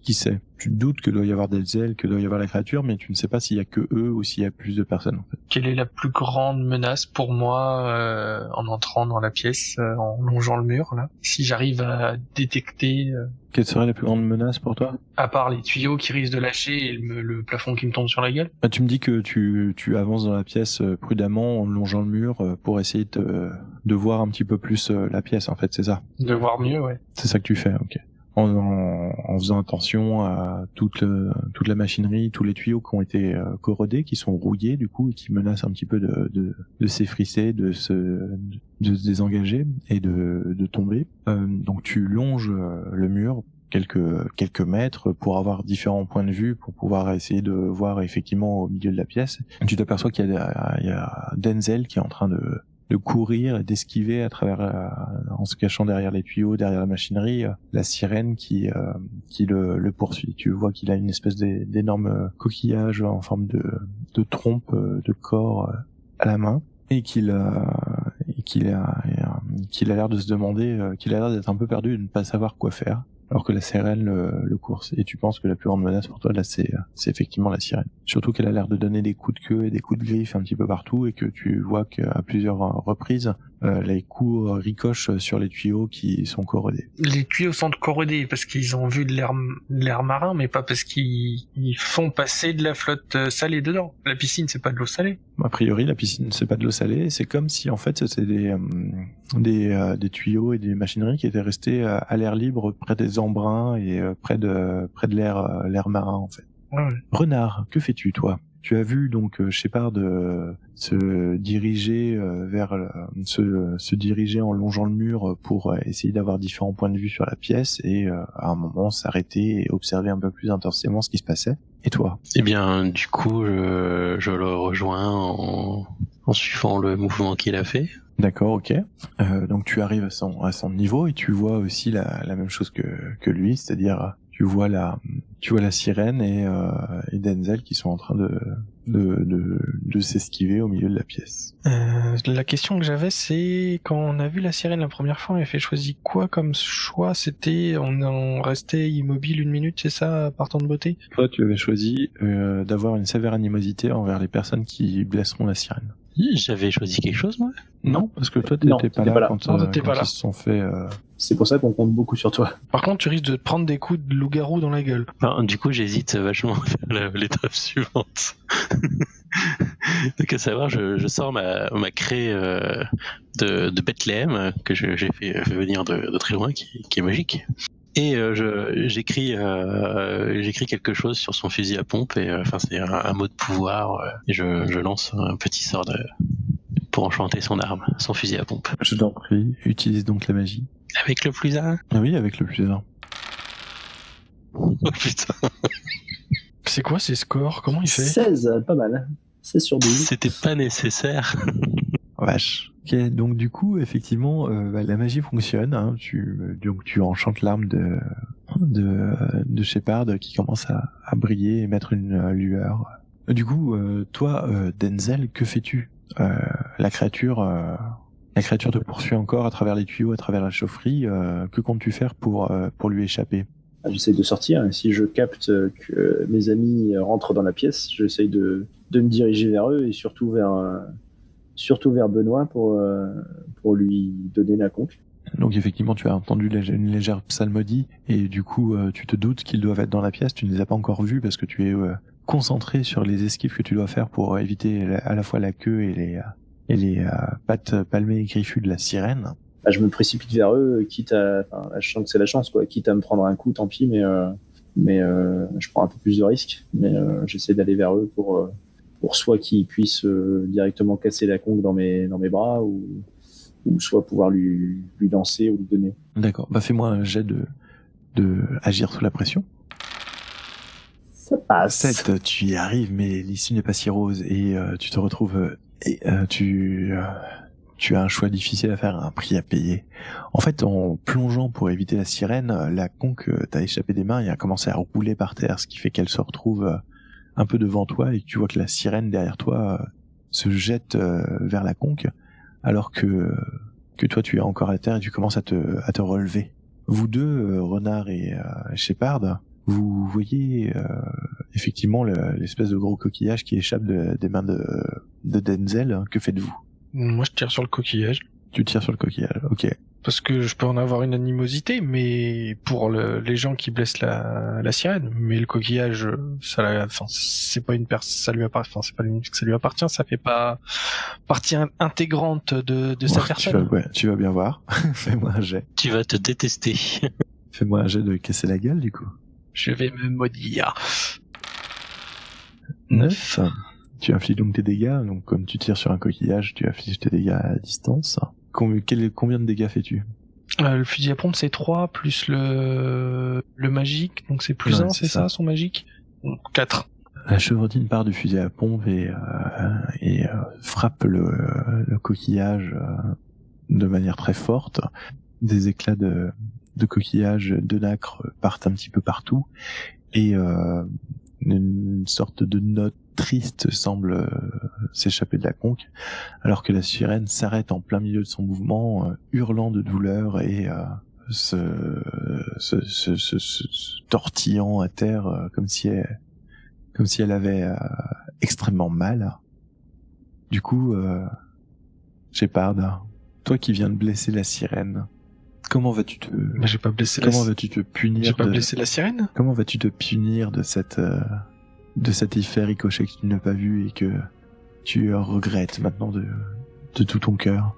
qui c'est. Tu te doutes que doit y avoir Denzel, que doit y avoir la créature, mais tu ne sais pas s'il y a que eux ou s'il y a plus de personnes en fait. Quelle est la plus grande menace pour moi en entrant dans la pièce, en longeant le mur là? Si j'arrive à détecter... Quelle serait la plus grande menace pour toi? À part les tuyaux qui risquent de lâcher et le plafond qui me tombe sur la gueule. Tu me dis que tu avances dans la pièce prudemment en longeant le mur pour essayer de voir un petit peu plus la pièce en fait, c'est ça? De voir mieux, ouais. C'est ça que tu fais, ok. En faisant attention à toute la machinerie, tous les tuyaux qui ont été corrodés, qui sont rouillés du coup et qui menacent un petit peu de s'effrisser, de se désengager et de tomber. Donc tu longes le mur quelques mètres pour avoir différents points de vue, pour pouvoir essayer de voir effectivement au milieu de la pièce. Tu t'aperçois qu'il y a Denzel qui est en train de courir et d'esquiver à travers en se cachant derrière les tuyaux, derrière la machinerie, la sirène qui le poursuit. Tu vois qu'il a une espèce d'énorme coquillage en forme de trompe de corps à la main et qu'il a l'air de se demander, qu'il a l'air d'être un peu perdu et de ne pas savoir quoi faire. Alors que la sirène le course. Et tu penses que la plus grande menace pour toi, là, c'est effectivement la sirène. Surtout qu'elle a l'air de donner des coups de queue et des coups de griffe un petit peu partout et que tu vois qu'à plusieurs reprises, les coups ricochent sur les tuyaux qui sont corrodés. Les tuyaux sont corrodés parce qu'ils ont vu de l'air marin, mais pas parce qu'ils font passer de la flotte salée dedans. La piscine, c'est pas de l'eau salée. A priori, la piscine, c'est pas de l'eau salée. C'est comme si, en fait, c'était des tuyaux et des machineries qui étaient restés à l'air libre près des embruns et près de l'air marin, en fait. Ouais. Renard, que fais-tu, toi? Tu as vu donc Shepard se diriger se diriger en longeant le mur pour essayer d'avoir différents points de vue sur la pièce et à un moment s'arrêter et observer un peu plus intensément ce qui se passait. Et toi? Eh bien, du coup, je le rejoins en suivant le mouvement qu'il a fait. D'accord, ok. Donc tu arrives à son niveau et tu vois aussi la même chose que lui, c'est-à-dire tu vois la sirène et Denzel qui sont en train de s'esquiver au milieu de la pièce. La question que j'avais, c'est quand on a vu la sirène la première fois, on avait choisi quoi comme choix? C'était on restait immobile 1 minute, c'est ça, partant de beauté? Toi, tu avais choisi d'avoir une sévère animosité envers les personnes qui blesseront la sirène. J'avais choisi quelque chose, moi? Non, parce que toi, Non, t'étais pas t'étais là pas là. quand Non, t'étais pas là. ils se sont fait... C'est pour ça qu'on compte beaucoup sur toi. Par contre, tu risques de te prendre des coups de loup-garou dans la gueule. Enfin, du coup, j'hésite vachement à faire l'étape suivante. Donc, à savoir, je sors ma craie de Bethléem, que j'ai fait venir de très loin, qui est magique. Et j'écris quelque chose sur son fusil à pompe, et enfin c'est un mot de pouvoir, et je lance un petit sort pour enchanter son arme, son fusil à pompe. Je t'en prie, utilise donc la magie. Avec le plus 1. Ah oui, avec le plus 1. Oh putain. C'est quoi ces scores? Comment il fait? 16, pas mal. 16 sur 12. C'était pas nécessaire. Vache. Ok, donc du coup, effectivement, la magie fonctionne. Hein, tu enchantes l'arme de Shepard qui commence à briller et mettre une lueur. Du coup, toi, Denzel, que fais-tu? La créature te poursuit encore à travers les tuyaux, à travers la chaufferie. Que comptes-tu faire pour lui échapper? J'essaie de sortir, et si je capte que mes amis rentrent dans la pièce, j'essaie de me diriger vers eux et surtout vers Benoît pour lui donner la conque. Donc effectivement, tu as entendu une légère psalmodie et du coup, tu te doutes qu'ils doivent être dans la pièce. Tu ne les as pas encore vus parce que tu es concentré sur les esquives que tu dois faire pour éviter à la fois la queue et les pattes palmées et griffues de la sirène. Je me précipite vers eux, je sens que c'est la chance, quoi. Quitte à me prendre un coup, tant pis, mais je prends un peu plus de risques. Mais j'essaie d'aller vers eux pour soit qu'ils puissent directement casser la conque dans mes bras ou soit pouvoir lui lancer ou lui donner. D'accord. Bah fais-moi un jet de agir sous la pression. Ça passe. 7, tu y arrives, mais l'issue n'est pas si rose et tu te retrouves tu as un choix difficile à faire, un prix à payer. En fait, en plongeant pour éviter la sirène, la conque t'a échappé des mains et a commencé à rouler par terre, ce qui fait qu'elle se retrouve un peu devant toi et que tu vois que la sirène derrière toi se jette vers la conque, alors que toi tu es encore à terre et tu commences à te relever. Vous deux, Renard et Shepard, vous voyez effectivement l'espèce de gros coquillage qui échappe des mains de Denzel. Que faites-vous? Moi, je tire sur le coquillage. Tu tires sur le coquillage, ok. Parce que je peux en avoir une animosité, mais pour les gens qui blessent la sirène. Mais le coquillage, c'est pas ça lui appartient, c'est pas que ça lui appartient, ça fait pas partie intégrante de sa personne. Tu vas bien voir. Fais-moi un jet. Tu vas te détester. Fais-moi un jet de casser la gueule, du coup. Je vais me maudire. 9. Tu infliges donc tes dégâts, donc comme tu tires sur un coquillage, tu infliges tes dégâts à distance. Combien de dégâts fais-tu? Le fusil à pompe c'est 3 plus le magique, donc c'est plus 1, c'est ça son magique? Donc 4. La chevrotine part du fusil à pompe et frappe le coquillage de manière très forte. Des éclats de coquillage de nacre partent un petit peu partout et une sorte de note triste semble s'échapper de la conque, alors que la sirène s'arrête en plein milieu de son mouvement, hurlant de douleur et se tortillant à terre comme si comme si elle avait extrêmement mal. Du coup, Shepard, toi qui viens de blesser la sirène, comment vas-tu te Mais j'ai pas blessé comment vas-tu te punir J'ai pas blessé la sirène. Comment vas-tu te punir de cet effet ricochet que tu n'as pas vu et que tu regrettes maintenant de tout ton cœur?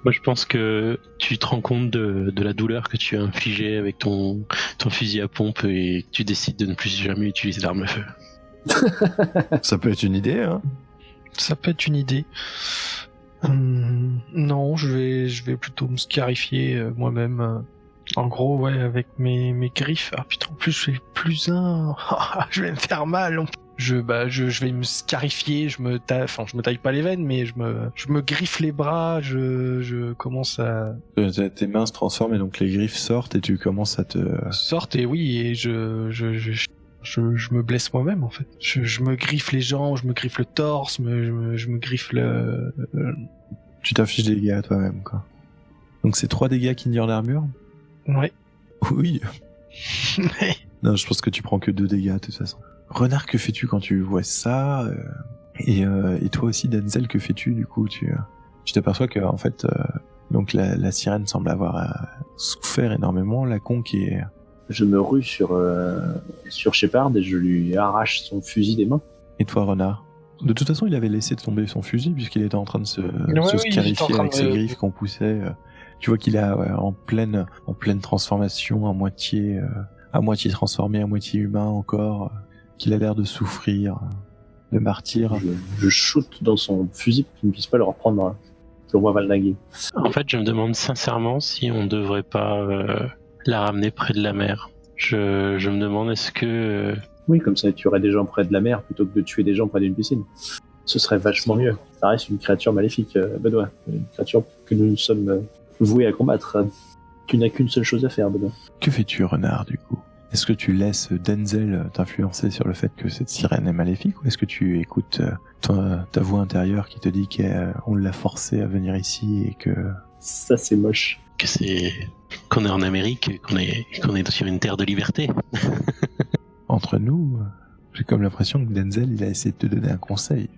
Moi, je pense que tu te rends compte de la douleur que tu as infligée avec ton fusil à pompe et que tu décides de ne plus jamais utiliser l'arme à feu. Ça peut être une idée, hein. Ça peut être une idée. Non, je vais plutôt me scarifier moi-même. En gros, ouais, avec mes griffes. Ah putain, en plus je fais plus un. Je vais me faire mal. Je vais me scarifier. Je me taille pas les veines, mais je me griffe les bras. Je commence à Tes mains se transforment et donc les griffes sortent et tu commences à te... sortir et oui, et je me blesse moi-même en fait. Je me griffe les jambes, je me griffe le torse, je me griffe le... Tu t'affiches des dégâts à toi-même, quoi. Donc c'est 3 dégâts qui ignorent l'armure? Ouais. Oui. Non, je pense que tu prends que 2 dégâts de toute façon. Renard, que fais-tu quand tu vois ça? Et toi aussi, Denzel, que fais-tu du coup? Tu t'aperçois que en fait, donc la sirène semble avoir souffert énormément. La conque est... Je me rue sur Shepard et je lui arrache son fusil des mains. Et toi, Renard? De toute façon, il avait laissé tomber son fusil puisqu'il était en train de se oui, scarifier avec ses griffes qu'on poussait. Tu vois qu'il est en pleine transformation, à moitié transformé, à moitié humain encore, qu'il a l'air de souffrir, de martyr. Je shoot dans son fusil pour qu'il ne puisse pas le reprendre le roi Valnagui. En fait, je me demande sincèrement si on devrait pas la ramener près de la mer. Je me demande est-ce que... Oui, comme ça, tu aurais des gens près de la mer plutôt que de tuer des gens près d'une piscine. Ce serait vachement mieux. Ça reste une créature maléfique, Benoît. Une créature que nous sommes voués à combattre. Tu n'as qu'une seule chose à faire, Benoît. Que fais-tu, Renard, du coup? Est-ce que tu laisses Denzel t'influencer sur le fait que cette sirène est maléfique, ou est-ce que tu écoutes ta voix intérieure qui te dit qu'on l'a forcé à venir ici et que... Ça, c'est moche. Qu'on est en Amérique, qu'on est sur une terre de liberté. Entre nous, j'ai comme l'impression que Denzel, il a essayé de te donner un conseil.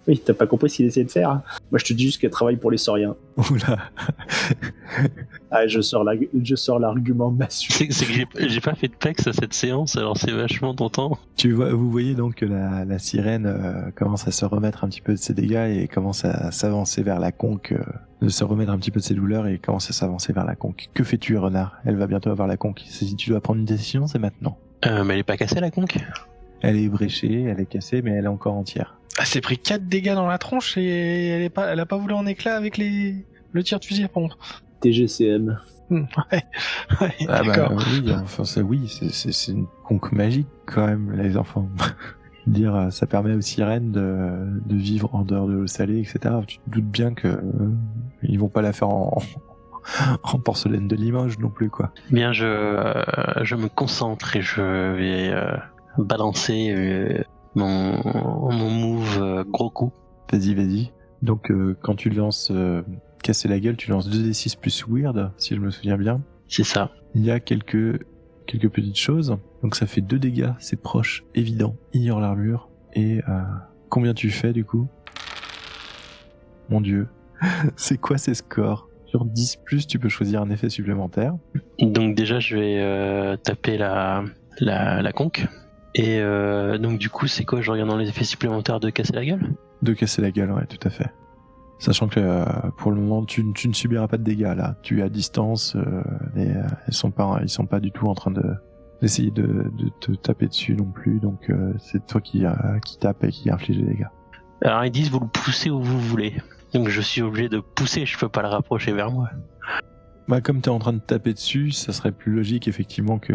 Oui, t'as pas compris ce qu'il essayait de faire. Moi, je te dis juste qu'elle travaille pour les sauriens. Oula. Ah, je sors l'argument massu. C'est que j'ai pas fait de pex à cette séance, alors c'est vachement tentant. Vous voyez donc que la sirène commence à se remettre un petit peu de ses dégâts et commence à s'avancer vers la conque, de se remettre un petit peu de ses douleurs et commence à s'avancer vers la conque. Que fais-tu, Renard? Elle va bientôt avoir la conque. Si tu dois prendre une décision, c'est maintenant. Mais elle est pas cassée, la conque? Elle est bréchée, elle est cassée, mais elle est encore entière. Elle s'est pris 4 dégâts dans la tronche et elle a pas voulu en éclat avec le tir de fusil à pompe. TGCM. Ouais, Ah d'accord. bah oui, enfin c'est une conque magique quand même, les enfants. Dire, ça permet aux sirènes de vivre en dehors de l'eau salée, etc. Tu te doutes bien que ils vont pas la faire en porcelaine de Limoges non plus, quoi. Bien, je me concentre et je vais balancer mon move gros coup. Vas-y. Donc quand tu lances casser la gueule, tu lances 2d6 plus weird, si je me souviens bien. C'est ça. Il y a quelques petites choses. Donc ça fait 2 dégâts, c'est proche, évident, ignore l'armure. Et combien tu fais du coup? Mon dieu. C'est quoi ces scores? Sur 10+, tu peux choisir un effet supplémentaire. Donc déjà, je vais taper la conque. Et donc du coup, c'est quoi? Je regarde dans les effets supplémentaires de casser la gueule? De casser la gueule, ouais, tout à fait. Sachant que pour le moment, tu ne subiras pas de dégâts là. Tu es à distance et ils sont pas du tout en train d'essayer de te taper dessus non plus. Donc c'est toi qui tape et qui inflige les dégâts. Alors ils disent vous le poussez où vous voulez. Donc je suis obligé de pousser, je peux pas le rapprocher vers moi. Bah comme t'es en train de taper dessus, ça serait plus logique effectivement que...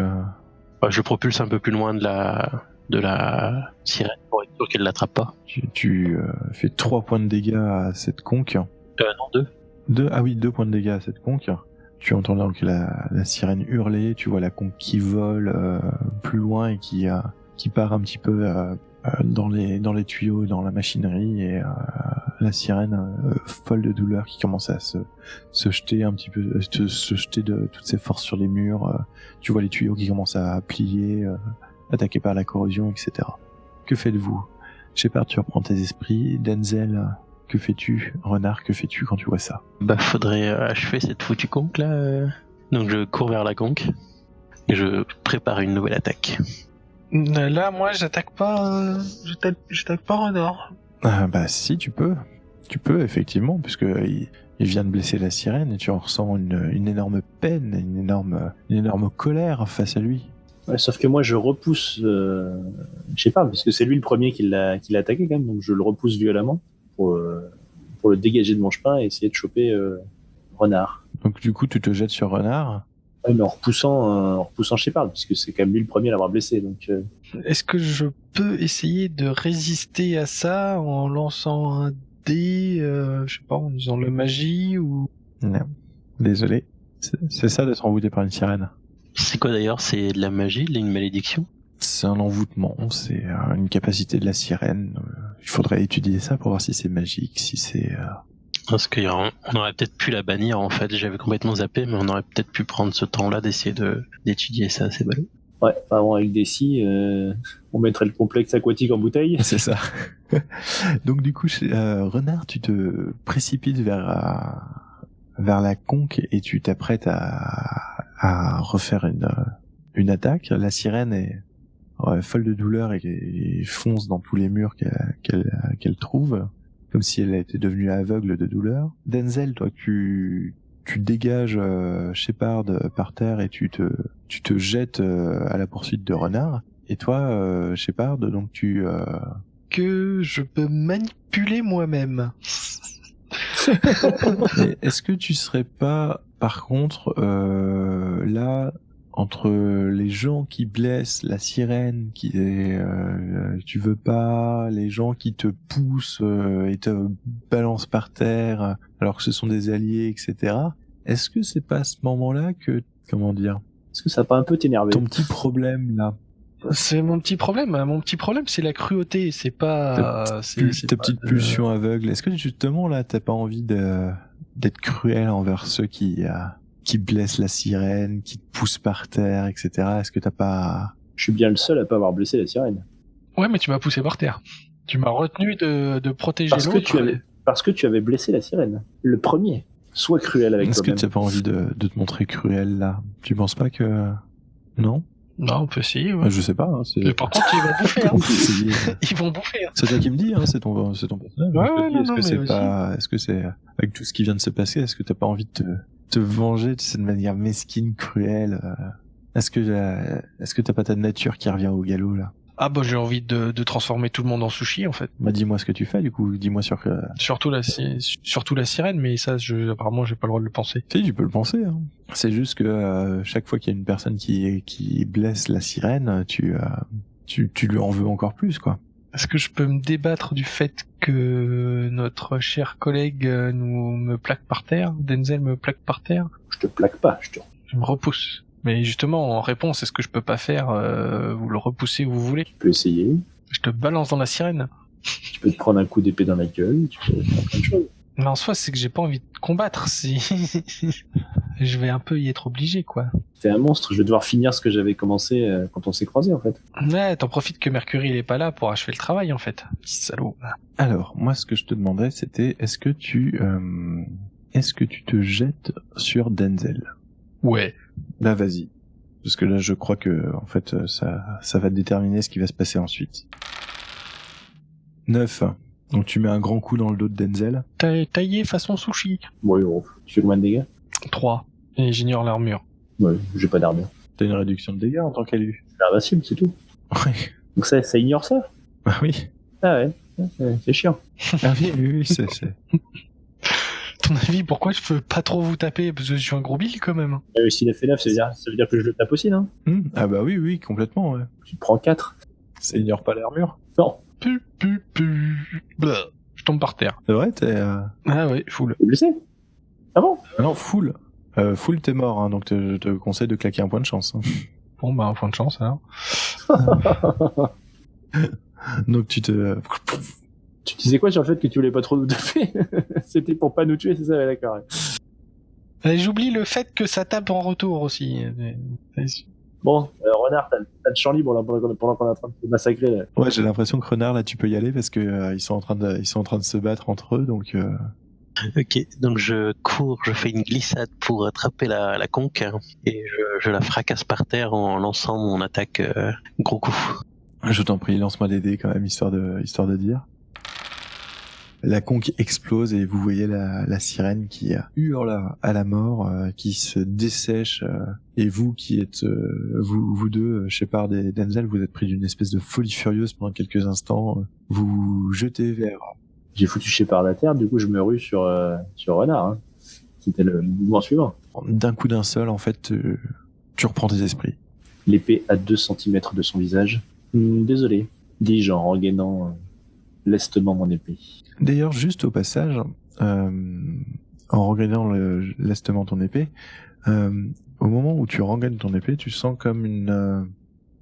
Je le propulse un peu plus loin de la sirène pour être sûr qu'elle l'attrape pas. Tu fais 3 points de dégâts à cette conque. Non, 2. Ah oui, 2 points de dégâts à cette conque. Tu entends donc la sirène hurler, tu vois la conque qui vole plus loin et qui part un petit peu dans les tuyaux, dans la machinerie, et la sirène folle de douleur qui commence à se jeter un petit peu, se jeter de toutes ses forces sur les murs. Tu vois les tuyaux qui commencent à plier, attaqué par la corrosion, etc. Que faites-vous? Shepard, tu reprends tes esprits. Denzel, que fais-tu? Renard, que fais-tu quand tu vois ça? Bah, faudrait achever cette foutue conque là. Donc je cours vers la conque et je prépare une nouvelle attaque. Là, moi, j'attaque pas Renard. Ah, bah si, tu peux. Tu peux, effectivement, puisque il vient de blesser la sirène et tu en ressens une énorme peine, une énorme colère face à lui. Ouais, sauf que moi, je repousse Shepard, parce que c'est lui le premier qui l'a attaqué quand même, donc je le repousse violemment pour le dégager de mon chemin et essayer de choper Renard. Donc du coup, tu te jettes sur Renard. Ouais, mais en repoussant Shepard, puisque c'est quand même lui le premier à l'avoir blessé. Donc, Est-ce que je peux essayer de résister à ça en lançant un dé, je sais pas, en usant la magie ou... Non. Désolé. C'est ça d'être envoûté par une sirène. C'est quoi d'ailleurs? C'est de la magie, une malédiction? C'est un envoûtement, c'est une capacité de la sirène. Il faudrait étudier ça pour voir si c'est magique, si c'est... Parce qu'on aurait peut-être pu la bannir en fait, j'avais complètement zappé, mais on aurait peut-être pu prendre ce temps-là d'essayer d'étudier ça, c'est ballot. ouais, avant avec des scies, on mettrait le complexe aquatique en bouteille. C'est ça. Donc du coup, Renard, tu te précipites vers la conque et tu t'apprêtes à refaire une attaque. La sirène est folle de douleur et fonce dans tous les murs qu'elle trouve, comme si elle était devenue aveugle de douleur. Denzel, toi, tu dégages Shepard par terre et tu te jettes à la poursuite de Renard. Et toi, Shepard, donc Que je peux manipuler moi-même. Mais est-ce que tu serais pas, par contre, là, entre les gens qui blessent la sirène, tu veux pas, les gens qui te poussent et te balancent par terre, alors que ce sont des alliés, etc. Est-ce que c'est pas à ce moment-là que, comment dire, Est-ce que ça va pas un peu t'énerver? ton petit problème là, C'est mon petit problème. Mon petit problème, c'est la cruauté. C'est pas... ta petite pulsion aveugle, est-ce que justement là, t'as pas envie d'être cruel envers ceux qui blessent la sirène, qui te poussent par terre, etc. Est-ce que t'as pas... Je suis bien le seul à pas avoir blessé la sirène. Ouais, mais tu m'as poussé par terre. Tu m'as retenu de protéger l'autre. Parce que tu avais blessé la sirène. Le premier. Sois cruel avec Est-ce que toi-même. t'as pas envie de te montrer cruel là? Tu penses pas que... Non? Non, on peut essayer, ouais. Je sais pas. Mais par contre, ils vont bouffer. On peut essayer. Ils vont bouffer. C'est toi qui me dis, c'est ton personnage. Ouais, Je te dis, non, est-ce que c'est avec tout ce qui vient de se passer, est-ce que t'as pas envie de te venger de cette manière mesquine, cruelle? Est-ce que t'as pas ta nature qui revient au galop là? Ah bah j'ai envie de transformer tout le monde en sushi en fait. Bah dis-moi ce que tu fais du coup, dis-moi Surtout la sirène, mais ça apparemment j'ai pas le droit de le penser. Si, tu peux le penser. Hein. C'est juste que chaque fois qu'il y a une personne qui blesse la sirène, tu lui en veux encore plus quoi. Est-ce que je peux me débattre du fait que notre cher collègue me plaque par terre, Denzel me plaque par terre? Je te plaque pas, Je me repousse. Mais justement, en réponse, est-ce que je peux pas faire vous le repousser où vous voulez? Tu peux essayer. Je te balance dans la sirène. Tu peux te prendre un coup d'épée dans la gueule. Tu peux faire plein de choses. Mais en soi, c'est que j'ai pas envie de combattre. Je vais un peu y être obligé, quoi. T'es un monstre. Je vais devoir finir ce que j'avais commencé quand on s'est croisés, en fait. Ouais, t'en profites que Mercury il est pas là pour achever le travail, en fait. Petit salaud. Alors, moi, ce que je te demandais, c'était est-ce que tu te jettes sur Denzel? Ouais. Là, vas-y. Parce que là, je crois que, en fait, ça va déterminer ce qui va se passer ensuite. 9. Donc, tu mets un grand coup dans le dos de Denzel. Taillé façon sushi. Ouais, bon, tu fais combien de dégâts? 3. Et j'ignore l'armure. Ouais, j'ai pas d'armure. T'as une réduction de dégâts en tant qu'élu. C'est invincible, c'est tout. Oui. Donc ça ignore ça? Ah oui. Ah ouais, c'est chiant. Ah oui, c'est... Ton avis, pourquoi je peux pas trop vous taper? Parce que je suis un gros bill, quand même. S'il a fait 9, ça veut dire que je le tape aussi, non? Ah bah oui, complètement, ouais. Tu te prends 4. Ça ignore pas l'armure. Non. Blah. Je tombe par terre. C'est vrai, t'es... Ah ouais, full. T'es blessé? Ah bon? Ah non, full. Full, t'es mort, hein, donc je te conseille de claquer un point de chance. Hein. Bon, bah, un point de chance, alors. Donc tu te... Tu disais quoi sur le fait que tu voulais pas trop nous taper? C'était pour pas nous tuer, c'est ça? Ouais, d'accord. J'oublie le fait que ça tape en retour aussi. Bon, Renard, t'as le champ libre là, pendant qu'on est en train de se massacrer. Là. Ouais, j'ai l'impression que Renard, là, tu peux y aller parce que ils sont en train de se battre entre eux, donc. Ok, donc je cours, je fais une glissade pour attraper la conque hein, et je la fracasse par terre en lançant mon attaque gros coup. Je t'en prie, lance-moi des dés quand même, histoire de dire. La conque explose et vous voyez la sirène qui hurle à la mort, qui se dessèche, et vous qui êtes, vous deux, Shepard et Denzel, vous êtes pris d'une espèce de folie furieuse pendant quelques instants, vous vous jetez vers... J'ai foutu Shepard à terre, du coup je me rue sur Renard. Hein. C'était le mouvement suivant. D'un coup d'un seul, en fait, tu reprends tes esprits. L'épée à 2 cm de son visage. Désolé, dis-je en regainant lestement mon épée. D'ailleurs, juste au passage, en regardant lestement ton épée, au moment où tu rengaines ton épée, tu sens comme une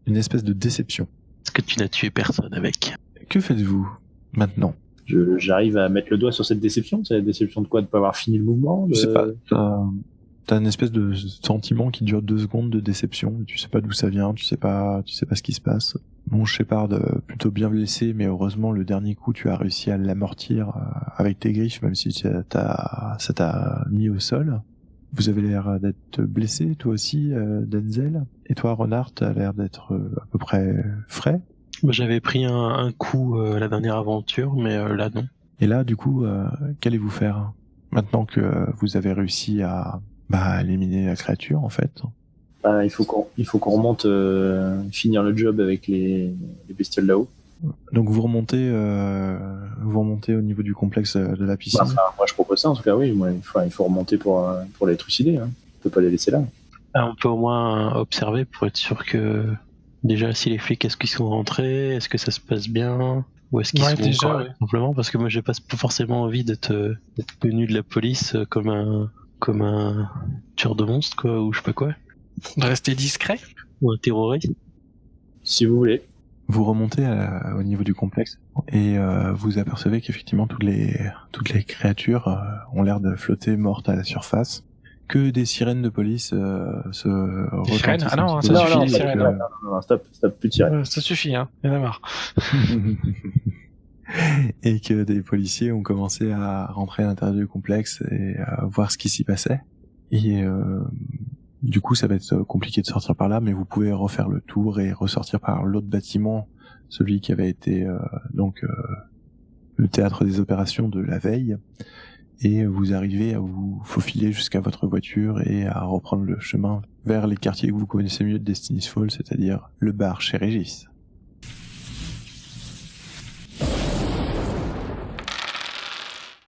espèce de déception. Est-ce que tu n'as tué personne avec? Que faites-vous maintenant? J'arrive à mettre le doigt sur cette déception. C'est la déception de quoi? De pas avoir fini le mouvement? Je sais pas. T'as une espèce de sentiment qui dure 2 secondes de déception. Tu sais pas d'où ça vient. Tu sais pas ce qui se passe. Bon, Shepard, plutôt bien blessé, mais heureusement le dernier coup tu as réussi à l'amortir avec tes griffes, même si ça t'a mis au sol. Vous avez l'air d'être blessé, toi aussi, Denzel. Et toi, Renard, t'as l'air d'être à peu près frais. J'avais pris un coup la dernière aventure, mais là non. Et là, du coup, qu'allez-vous faire maintenant que vous avez réussi à éliminer la créature, en fait? Il faut qu'on remonte finir le job avec les bestioles là-haut. Donc vous remontez au niveau du complexe de la piscine. Moi je propose ça en tout cas, oui. Il faut remonter pour les trucider. Hein. On peut pas les laisser là. On peut au moins observer pour être sûr que déjà si les flics est-ce qu'ils sont rentrés, est-ce que ça se passe bien, ou est-ce qu'ils sont déjà, encore simplement parce que moi j'ai pas forcément envie d'être connu de la police comme un tueur de monstres quoi ou je sais pas quoi. De rester discret? Ou un terroriste. Si vous voulez. Vous remontez au niveau du complexe et vous apercevez qu'effectivement toutes les créatures ont l'air de flotter mortes à la surface. Que des sirènes de police se retentissent. Ah non, ça suffit les sirènes. Non, stop, plus de sirènes. Ça suffit, hein. Il y en a marre. Et que des policiers ont commencé à rentrer à l'intérieur du complexe et à voir ce qui s'y passait. Et du coup, ça va être compliqué de sortir par là, mais vous pouvez refaire le tour et ressortir par l'autre bâtiment, celui qui avait été le théâtre des opérations de la veille. Et vous arrivez à vous faufiler jusqu'à votre voiture et à reprendre le chemin vers les quartiers que vous connaissez mieux de Destiny's Fall, c'est-à-dire le bar chez Régis.